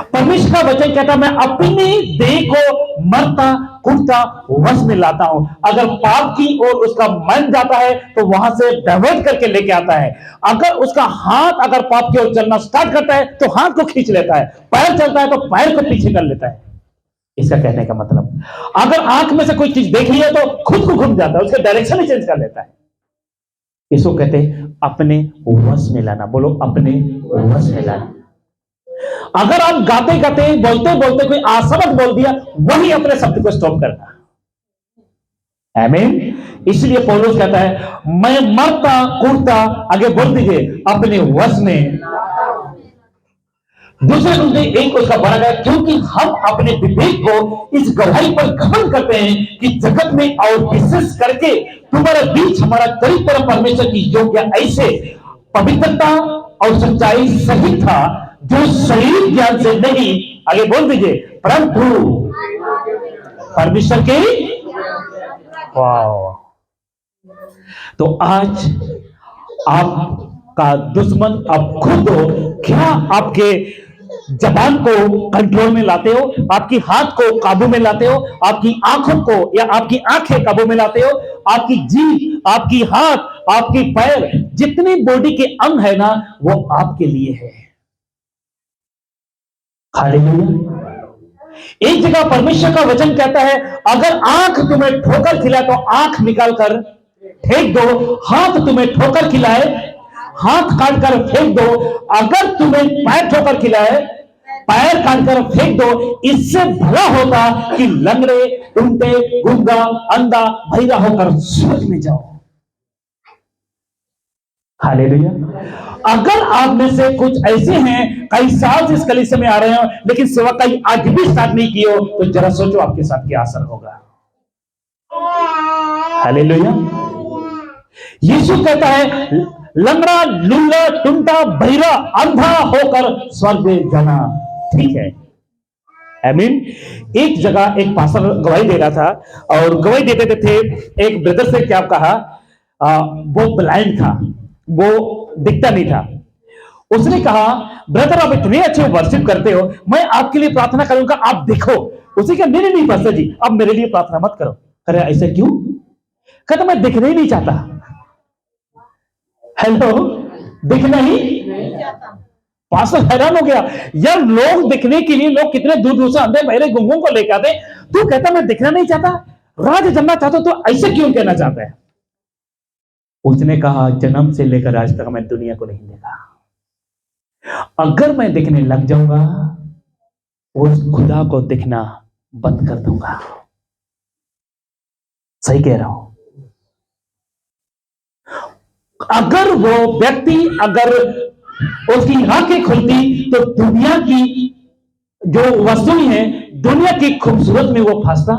Speaker 1: परमेश्वर का वचन कहता, मैं अपनी देह को मरता कुटता वश में लाता हूं। अगर पाप की ओर उसका मन जाता है तो वहां से डाइवर्ट करके लेके आता है। अगर उसका हाथ अगर पाप की ओर चलना स्टार्ट करता है तो हाथ को खींच लेता है, पैर चलता है तो पैर को पीछे कर लेता है। इसका कहने का मतलब, अगर आंख में से कोई चीज देख लिया तो खुद को घूम जाता है, उसका डायरेक्शन ही चेंज कर लेता है। इसको कहते हैं अपने वश में लाना। बोलो, अपने वश में लाना। अगर आप गाते गाते बोलते बोलते कोई आशबद बोल दिया, वही अपने शब्द को स्टॉप करना। आमीन। इसलिए पौलुस कहता है, मैं मरता कूदता, आगे बोल दीजिए, अपने वश में। दूसरे कुरिन्थियों 1 उसका बड़ा है, क्योंकि हम अपने विवेक को इस गवाही पर घमंड करते हैं कि जगत में और विशेष करके तुम्हारे बीच हमारा करीब तरह परमेश्वर की योग्य ऐसे पवित्रता और सच्चाई सही था, जो शरीर ज्ञान से नहीं, आगे बोल दीजिए, परंतु परमेश्वर के। वाह। तो आज आपका दुश्मन अब खुद हो। क्या आपके जबान को कंट्रोल में लाते हो? आपकी हाथ को काबू में लाते हो? आपकी आंखों को या आपकी आंखें काबू में लाते हो? आपकी जीभ, आपकी हाथ, आपकी पैर, जितनी बॉडी के अंग है ना, वो आपके लिए है। हालेलुया। एक जगह परमेश्वर का वचन कहता है, अगर आंख तुम्हें ठोकर खिलाए तो आंख निकाल कर फेंक दो, हाथ तुम्हें ठोकर खिलाए हाथ काट कर फेंक दो, अगर तुम्हें पैर ठोकर खिलाए पैर काट कर फेंक दो। इससे भला होता कि लंगड़े, टूटे, गूंगा, अंधा, बहिरा होकर स्वर्ग में जाओ। हालेलुया। अगर आप में से कुछ ऐसे हैं, कई साल से इस कलीसिया में आ रहे हो लेकिन सेवा कहीं आज भी स्टार्ट नहीं की हो, तो जरा सोचो आपके साथ क्या असर होगा। हालेलुया। यीशु कहता है, लंगड़ा, लूला, टुंटा, बहिरा, अंधा होकर स्वर्ग में जाना। ठीक है, आमीन। एक जगह एक पास्टर गवाही दे रहा था, और गवाही देते थे, एक ब्रदर से क्या कहा, वो ब्लाइंड था, वो दिखता नहीं था। उसने कहा, ब्रदर आप इतने अच्छे वर्शिप करते हो, मैं आपके लिए प्रार्थना करूंगा, आप देखो। उसे कहा, नहीं पास्टर जी, आप मेरे लिए प्रार्थना मत करो। अरे ऐसा क्यों? कहता, मैं दिखना ही नहीं चाहता। हेलो, दिखना ही नहीं चाहता। पास्टर हैरान हो गया, यार लोग दिखने के लिए लोग कितने दूर दूर से अंधे बहरे गुंगों को लेकर आते, तू कहता मैं दिखना नहीं चाहता, राज जमना चाहता, तो ऐसे क्यों कहना चाहता है? उसने कहा, जन्म से लेकर आज तक मैं दुनिया को नहीं देखा, अगर मैं देखने लग जाऊंगा, उस खुदा को देखना बंद कर दूंगा। सही कह रहा हूं। अगर वो व्यक्ति, अगर उसकी आंखें खुलती तो दुनिया की जो वस्तुएं हैं, दुनिया की खूबसूरत में वो फंसता,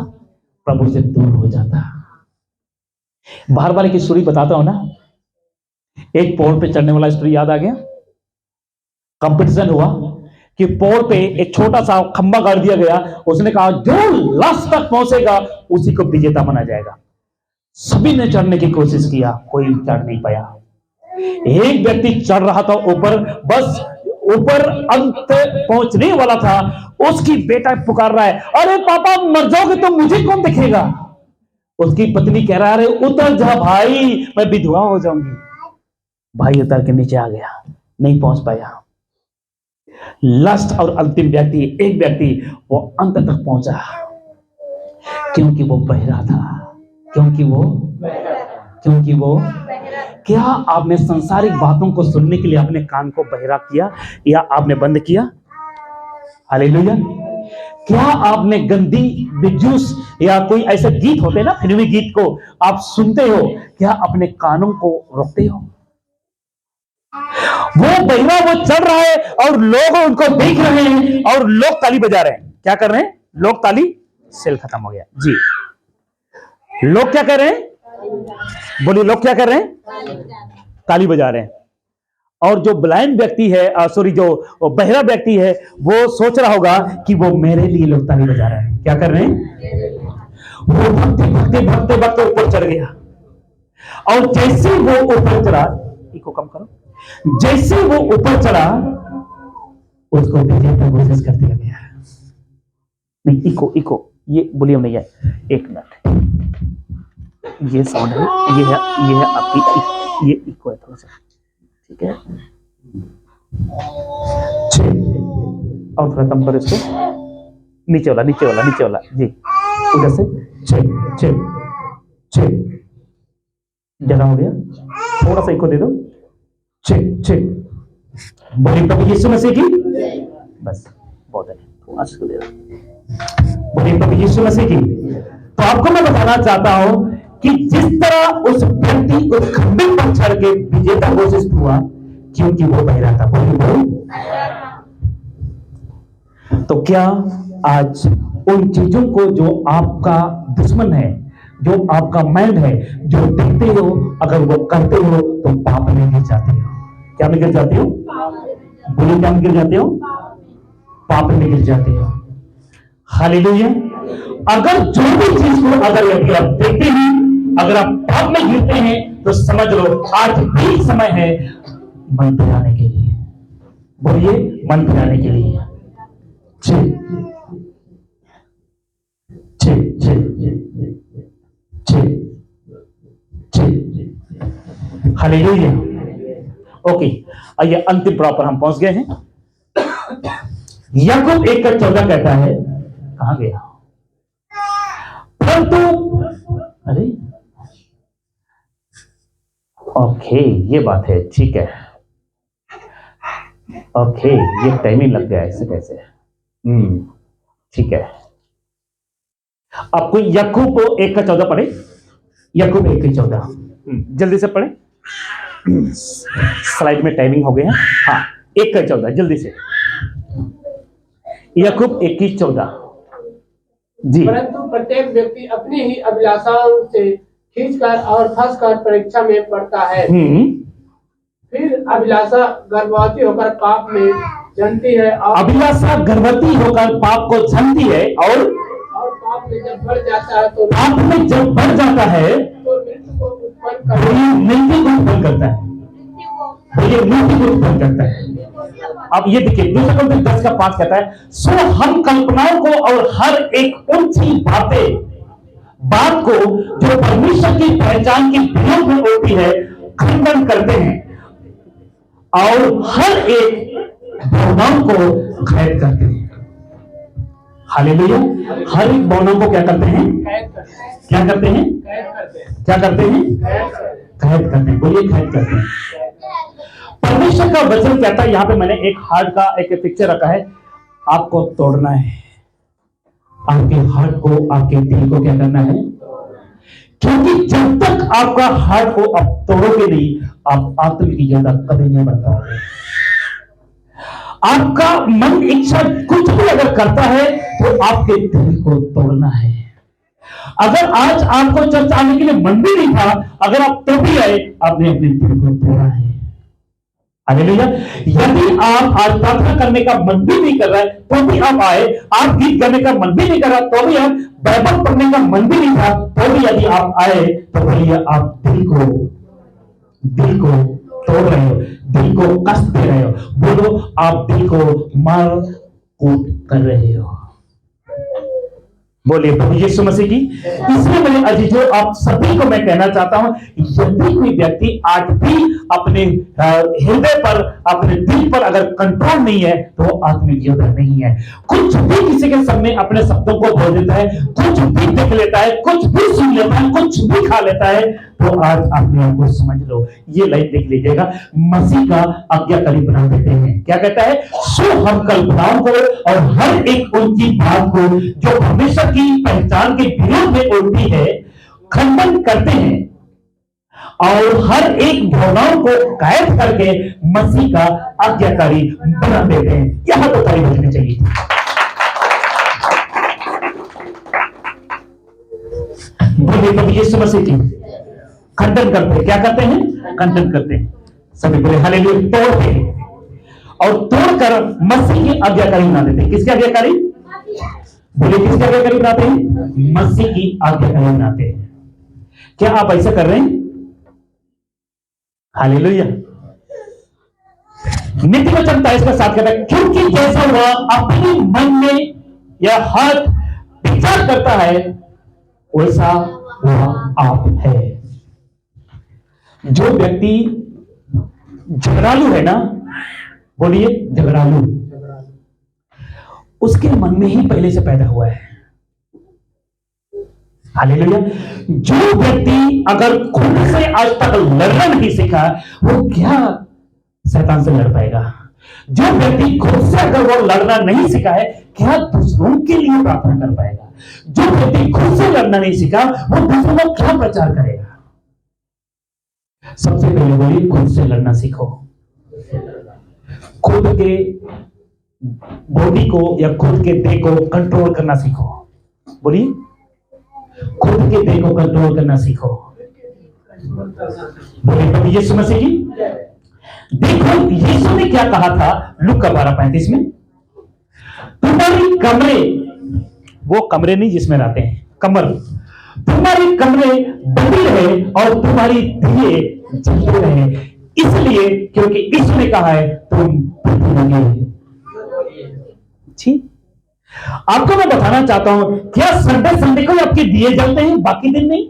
Speaker 1: प्रभु से दूर हो जाता। बाहर वाले की स्टोरी बताता हूं ना। एक पौड़ पे चढ़ने वाला स्टोरी याद आ गया। कंपटीशन हुआ कि पौड़ पे एक छोटा सा खंबा गाड़ दिया गया। उसने कहा जो लास्ट तक पहुंचेगा उसी को विजेता माना जाएगा। सभी ने चढ़ने की कोशिश किया, कोई चढ़ नहीं पाया। एक व्यक्ति चढ़ रहा था ऊपर, बस ऊपर अंत पहुंचने वाला था। उसकी बेटा पुकार रहा है, अरे पापा मर जाओगे तो मुझे कौन देखेगा। उसकी पत्नी कह रहा है, अरे उतर जा भाई, मैं विधवा हो जाऊंगी। भाई उतर के नीचे आ गया, नहीं पहुंच पाया। लास्ट और अंतिम व्यक्ति, एक व्यक्ति वो अंत तक पहुंचा, क्योंकि वो बहरा था। क्योंकि वो क्या आपने सांसारिक बातों को सुनने के लिए अपने कान को बहरा किया या आपने बंद किया? हालेलुया। क्या आपने गंदी बिजूस या कोई ऐसे गीत होते हैं ना, फिल्मी गीत को आप सुनते हो, क्या अपने कानों को रोकते हो? वो बहरा वो चढ़ रहा है और लोग उनको देख रहे हैं और लोग ताली बजा रहे हैं। क्या कर रहे हैं लोग? ताली। सेल खत्म हो गया जी। लोग क्या कर रहे हैं? बोलिए, लोग क्या कर रहे हैं? ताली बजा रहे हैं। और जो ब्लाइंड व्यक्ति है, जो बहरा व्यक्ति है, वो सोच रहा होगा कि वो मेरे लिए लोग ताली बजा रहे हैं। क्या कर रहे हैं? वो भगते भगते ऊपर चढ़ गया। और जैसे वो ऊपर चढ़ा, इको कम करो, जैसे वो ऊपर चढ़ा उसको विजेता घोषित कर दिया गया। नहीं, इको ये वॉल्यूम नहीं है। एक मिनट, ये साउंड है, ये है आपकी, ये इको है थोड़ा सा, ठीक है। और थोड़ा कम करो इसको, नीचे वाला जी, उधर से छे ज्यादा हो गया, थोड़ा सा इको दे दो। छे बोलिए प्रभु यीशु मसीह की, बस बहुत है, थोड़ा सा दे दो। बोलिए प्रभु यीशु मसीह की। तो आपको मैं बताना चाहता हूं कि जिस तरह उस व्यक्ति उस खंबे पर चढ़ के विजेता घोषित हुआ, क्योंकि वो बहरा था। तो क्या आज उन चीजों को जो आपका दुश्मन है, जो आपका माइंड है, जो देखते हो, अगर वो करते हो तो पाप में गिर जाते हो? क्या में गिर जाते हो? बोलिए, क्या में गिर जाते हो? पाप में गिर जाते हो। हालेलुया। अगर जो भी चीज को अगर आप देखते हैं, अगर आप पाप में गिरते हैं, तो समझ लो आज भी समय है मन फिराने के लिए। बोलिए, मन फिराने के लिए। हालेलुया। ओके, आइए अंतिम पड़ाव पर हम पहुंच गए हैं। याकूब 1:14 कहता है, कहां गया? परंतु अरे ओके, ये बात है, ठीक है। ओके, ये टाइमिंग लग गया, ऐसे कैसे? ठीक है। आपको याकूब 1:14 पढ़े। याकूब 1:14 जल्दी से पढ़े, स्लाइड में टाइमिंग हो गया है। हाँ, 1:14 जल्दी से। याकूब 1:14 जी।
Speaker 2: परंतु प्रत्येक व्यक्ति अपनी ही अभिलाषाओं से खींचकर और फंसकर परीक्षा में पड़ता है। फिर अभिलाषा गर्भवती होकर पाप में जन्मती है, और
Speaker 1: अभिलाषा गर्भवती होकर पाप को जन्मती है, और
Speaker 2: पाप में जब बढ़ जाता है तो
Speaker 1: पाप में जब बढ़ जाता है
Speaker 2: मृत्यु को उत्पन्न
Speaker 1: करता है। ये मृत्यु को उत्पन्न करता है। अब ये देखिए, 2 Corinthians 10:5 कहता है, सो हम कल्पनाओं को और हर एक ऊंची बात को जो परमेश्वर की पहचान की विरोध में होती है, खंडन करते हैं और हर एक भावनाओं को घायल करते हैं। हालेलुया। हर एक भावनाओं को क्या करते हैं? क्या करते हैं? क्या करते हैं? कैद करते हैं। बोलिए, कैद करते हैं। परमेश्वर का वचन कहता है, यहां पे मैंने एक हार्ट का एक पिक्चर रखा है, आपको तोड़ना है, आपके हार्ट को, आपके दिल को क्या करना है, क्योंकि जब तक आपका हार्ट को आप तोड़ोगे नहीं, आप आत्मिक योद्धा कभी नहीं बन पाओगे। आपका मन इच्छा कुछ भी अगर करता है तो आपके दिल को तोड़ना है। अगर आज आपको चर्च आने के लिए मन भी नहीं था, अगर आप तो भी आए, आपने अपने दिल को तोड़ा है। हालेलुया। यदि आप आज प्रार्थना करने का मन भी नहीं कर रहा है तो भी आप आए, आप गीत गाने का मन भी नहीं कर रहा तो भी आप, बाइबल पढ़ने का मन भी नहीं था तो भी यदि आप आए, तो बोलिए आप दिल को तोड़ रहे हो, दिल को कष्ट दे रहे हो, बोलो आप दिल को मार कूट कर रहे हो। बोलिए प्रभु यीशु मसीह की। इसलिए मेरे अजीजों, आप सभी को मैं कहना चाहता हूं, यदि कोई व्यक्ति आज भी अपने हृदय पर, अपने दिल पर अगर कंट्रोल नहीं है तो वो आत्मिक योद्धा नहीं है। कुछ भी किसी के सामने अपने शब्दों को बोल देता है, कुछ भी देख लेता है, कुछ भी सुन लेता है, कुछ भी खा लेता है, तो आज अपने आप को समझ लो, ये लाइन देख लीजिएगा, मसीह का आज्ञाकारी बना देते हैं। क्या कहता है, सो हम कल्पनाओं को और हर एक उनकी बात को जो परमेश्वर की पहचान के विरोध में उड़ती है, खंडन करते हैं और हर एक भावनाओं को कैद करके मसीह का आज्ञाकारी बना देते हैं। यहां तो तारीफ होनी चाहिए। बोलिए प्रभु यीशु मसीह की। खंडन करते हैं, क्या करते हैं, खंडन करते हैं। सभी बोले हालेलुया। तोड़ते हैं और तोड़कर मसीह की आज्ञाकारी बना देते हैं। किसकी आज्ञाकारी? बोले किसकी आज्ञाकारी बनाते हैं? मसीह की आज्ञाकारी बनाते हैं। क्या आप ऐसा कर रहे हैं? हालेलुया। नित्य वचन 23 का साथ कहता है, क्योंकि जैसा वह अपने मन में या हाथ विचार करता है वैसा वह आप है। जो व्यक्ति झगड़ालू है ना, बोलिए झगड़ालू, उसके मन में ही पहले से पैदा हुआ है। हालेलुया। जो व्यक्ति अगर खुद से आज तक लड़ना नहीं सीखा, वो क्या शैतान से लड़ पाएगा? जो व्यक्ति खुद से अगर वो लड़ना नहीं सीखा है, क्या दूसरों के लिए प्रार्थना कर पाएगा? जो व्यक्ति खुद से लड़ना नहीं सीखा, वो दूसरों को क्या प्रचार करेगा? सबसे पहले बोलिए खुद से लड़ना सीखो। खुद के बॉडी को या खुद के देह को कंट्रोल करना सीखो। बोलिए खुद के देह को कंट्रोल करना सीखो। बोलिए प्रभु यीशु मसीह की। देखो यीशु ने क्या कहा था लूका का 12:35 में, तुम्हारी कमरे, वो कमरे नहीं जिसमें रहते हैं, कमर, तुम्हारी कमरे बंदी रहे और तुम्हारी दिए जलते रहे, इसलिए क्योंकि इसने कहा है तुम ठीक। आपको मैं बताना चाहता हूं, क्या संडे को आपके दिए जलते हैं, बाकी दिन नहीं?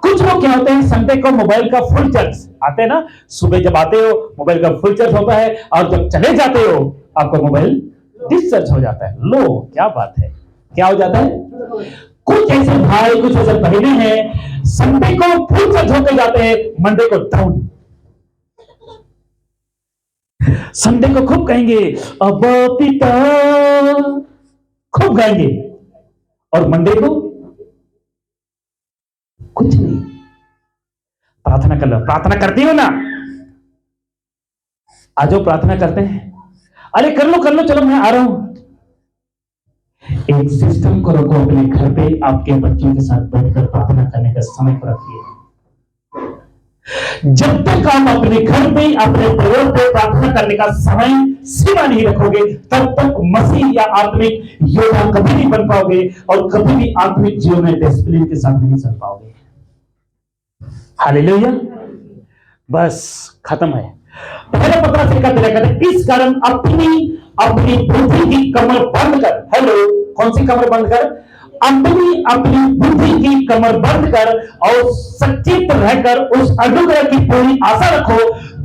Speaker 1: कुछ लोग क्या होते हैं, संडे को मोबाइल का फुल चार्ज आते हैं ना, सुबह जब आते हो मोबाइल का फुल चार्ज होता है और जब चले जाते हो आपका मोबाइल डिस्चार्ज हो जाता है। लो क्या बात है, क्या हो जाता है? कुछ ऐसे भाई, कुछ ऐसे बहनें हैं, संडे को फुल चार्ज होकर जाते हैं, मंडे को डाउन। संडे को खूब कहेंगे अब पिता, खूब गाएंगे, और मंडे को कुछ नहीं। प्रार्थना कर लो, प्रार्थना करती हो ना, आज वो प्रार्थना करते हैं, अरे कर लो चलो मैं आ रहा हूं। एक सिस्टम को रखो अपने घर पे, आपके बच्चों के साथ बैठकर प्रार्थना करने का समय को रखिए। जब तक आप अपने घर पे, अपने परिवार पे प्रार्थना करने का समय सीमा नहीं रखोगे, तब तक मसीह या आत्मिक योद्धा कभी नहीं बन पाओगे और कभी भी आत्मिक जीवन में डिसिप्लिन के साथ नहीं चल पाओगे। हालेलुया। बस खत्म है। पहला पत्र से कहते हैं, इस कारण अपनी बुद्धि की कमर बंद कर। हेलो, कौन सी कमर बंद कर? अपनी बुद्धि की कमर बंद कर और सचेत रहकर उस अनुग्रह की पूरी आशा रखो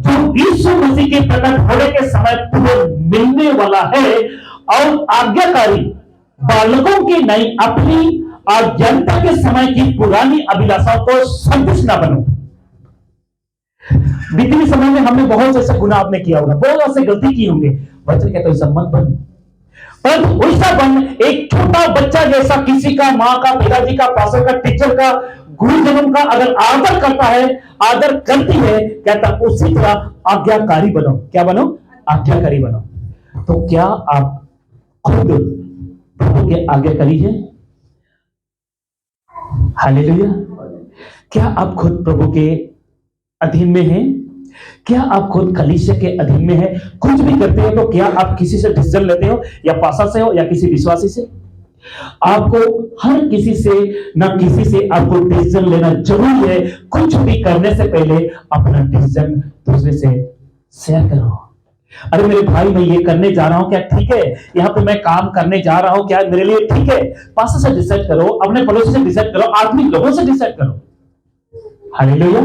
Speaker 1: जो यीशु मसीह के प्रकट होने के समय तुम्हें मिलने वाला है, और आज्ञाकारी बालकों की नहीं अपनी अज्ञानता के समय की पुरानी अभिलाषाओं को संतुष्ट न बनो। बीते समय में हमने बहुत ऐसे गुनाह आपने किया होगा, बहुत ऐसे गलती की होंगे। वचन कहते हैं मत बन, पर वैसा बन एक छोटा बच्चा जैसा, किसी का, माँ का, पिताजी का, पास्टर का, टीचर का, गुरुजनों का अगर आदर करता है, आदर करती है, कहता उसी तरह आज्ञाकारी बनो। क्या बनो? आज्ञाकारी बनो। तो क्या आप खुद प्रभु के आज्ञाकारी हैं? हालेलुया। क्या आप खुद प्रभु के अधीन में हैं? क्या आप खुद कलीसिया के अधीन में हैं? कुछ भी करते हो तो क्या आप किसी से डिसीजन लेते हो, या पासा से हो या किसी विश्वासी से? आपको हर किसी से, ना किसी से आपको डिसीजन लेना जरूरी है। कुछ भी करने से पहले अपना डिसीजन दूसरे से शेयर करो। अरे मेरे भाई, मैं ये करने जा रहा हूं, क्या ठीक है? यहाँ पे मैं काम करने जा रहा हूं, क्या मेरे लिए ठीक है? पास्टर से डिसाइड करो, अपने पड़ोसी से डिसाइड करो, आत्मिक लोगों से डिसाइड करो। हालेलुया।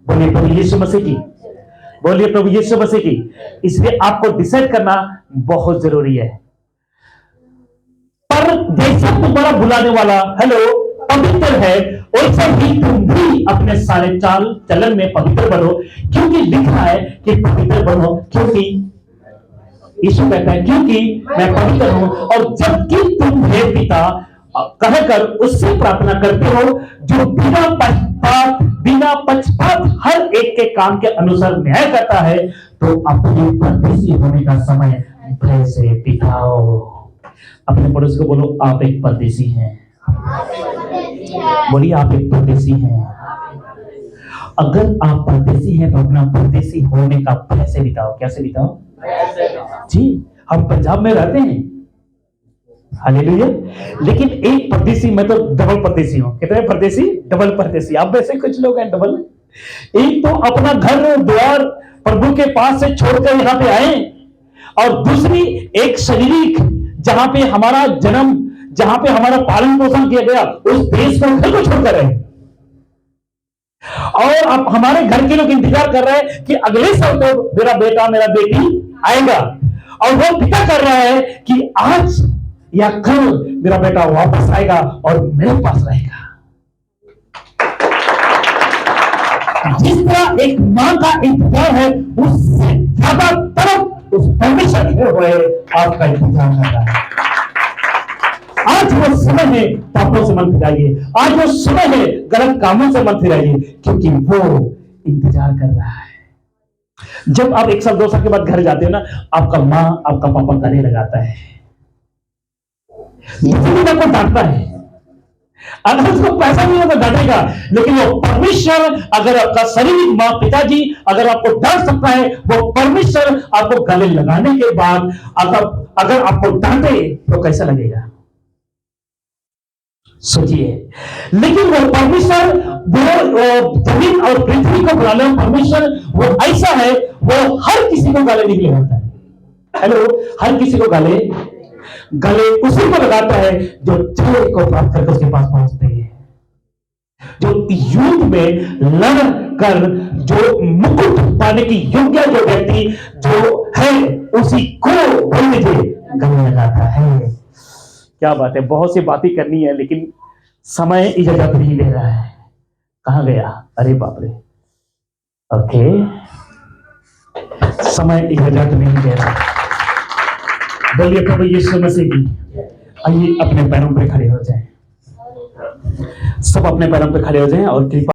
Speaker 1: बोलिए प्रभु यीशु मसीह की, बोलिए प्रभु यीशु मसीह की। इसलिए आपको डिसाइड करना बहुत जरूरी है। पर जैसा तुम्हारा बुलाने वाला पवित्र है, वैसा ही तुम भी अपने सारे चाल चलन में पवित्र बनो, क्योंकि लिखा है कि पवित्र बनो, क्योंकि यीशु कहता है क्योंकि मैं पवित्र हूं। और जबकि तुम हे पिता कहकर उससे प्रार्थना करते हो, जो बिना पक्षपात हर एक के काम के अनुसार न्याय करता है, तो अपने परदेसी होने का समय भय से बिताओ। अपने पड़ोसी को बोलो, आप एक परदेसी हैं। बोलिए, आप एक परदेसी हैं। अगर आप परदेसी हैं तो अपना परदेसी होने का भय से बिताओ। कैसे बिताओ? जी, हम पंजाब में रहते हैं, हालेलुया, लेकिन एक परदेसी, मैं तो डबल परदेसी हूं। कितने परदेसी? डबल परदेसी। आप वैसे कुछ लोग हैं डबल। एक तो अपना घर द्वार प्रभु के पास से छोड़कर यहां पे आए, और दूसरी एक शारीरिक, जहां पे हमारा जन्म, जहां पे हमारा पालन पोषण किया गया, उस देश को, घर को छोड़कर आए। और अब हमारे घर के लोग इंतजार कर रहे हैं कि अगले साल तो मेरा बेटा, मेरा बेटी आएगा, और वो पिता कर रहा है कि आज या कल मेरा बेटा वापस आएगा और मेरे पास रहेगा। जिस तरह एक मां का इंतजार है, उससे ज्यादा तरफ उस परमेश्वर के हुए आपका इंतजार कर रहा है। आज वो समय है पापों से मन फिराइए, आज वो समय है गलत कामों से मन फिराइए, क्योंकि वो इंतजार कर रहा है। जब आप 1 साल 2 साल के बाद घर जाते हो ना, आपका माँ, आपका पापा गले लगाता है, आपको डांटता है। अगर उसको पैसा नहीं होता डांटेगा, लेकिन वो परमेश्वर, अगर आपका शारीरिक माँ, पिताजी अगर आपको डांट सकता है, वो परमेश्वर आपको गले लगाने के बाद अगर आपको डांटे तो कैसा लगेगा? सोचिए। लेकिन वो परमेश्वर, वो जमीन और पृथ्वी को बनाने वाला परमेश्वर, वो ऐसा है, वो हर किसी को गले नहीं लगाता है। हेलो, हर किसी को गले उसी को लगाता है जो चोर को प्राप्त करके उसके पास पहुंचते हैं, जो युद्ध में लड़ कर जो मुकुट पाने की योग्य जो व्यक्ति जो है, उसी को गले लगाता है। क्या बात है, बहुत सी बातें करनी है, लेकिन समय इजाजत नहीं दे रहा है। कहां गया? अरे बाप रे, ओके, समय इजाजत नहीं दे रहा। बोलिए प्रभु यीशु मसीह की। आइए अपने पैरों पर खड़े हो जाएं, सब अपने पैरों पर खड़े हो जाएं और कृपा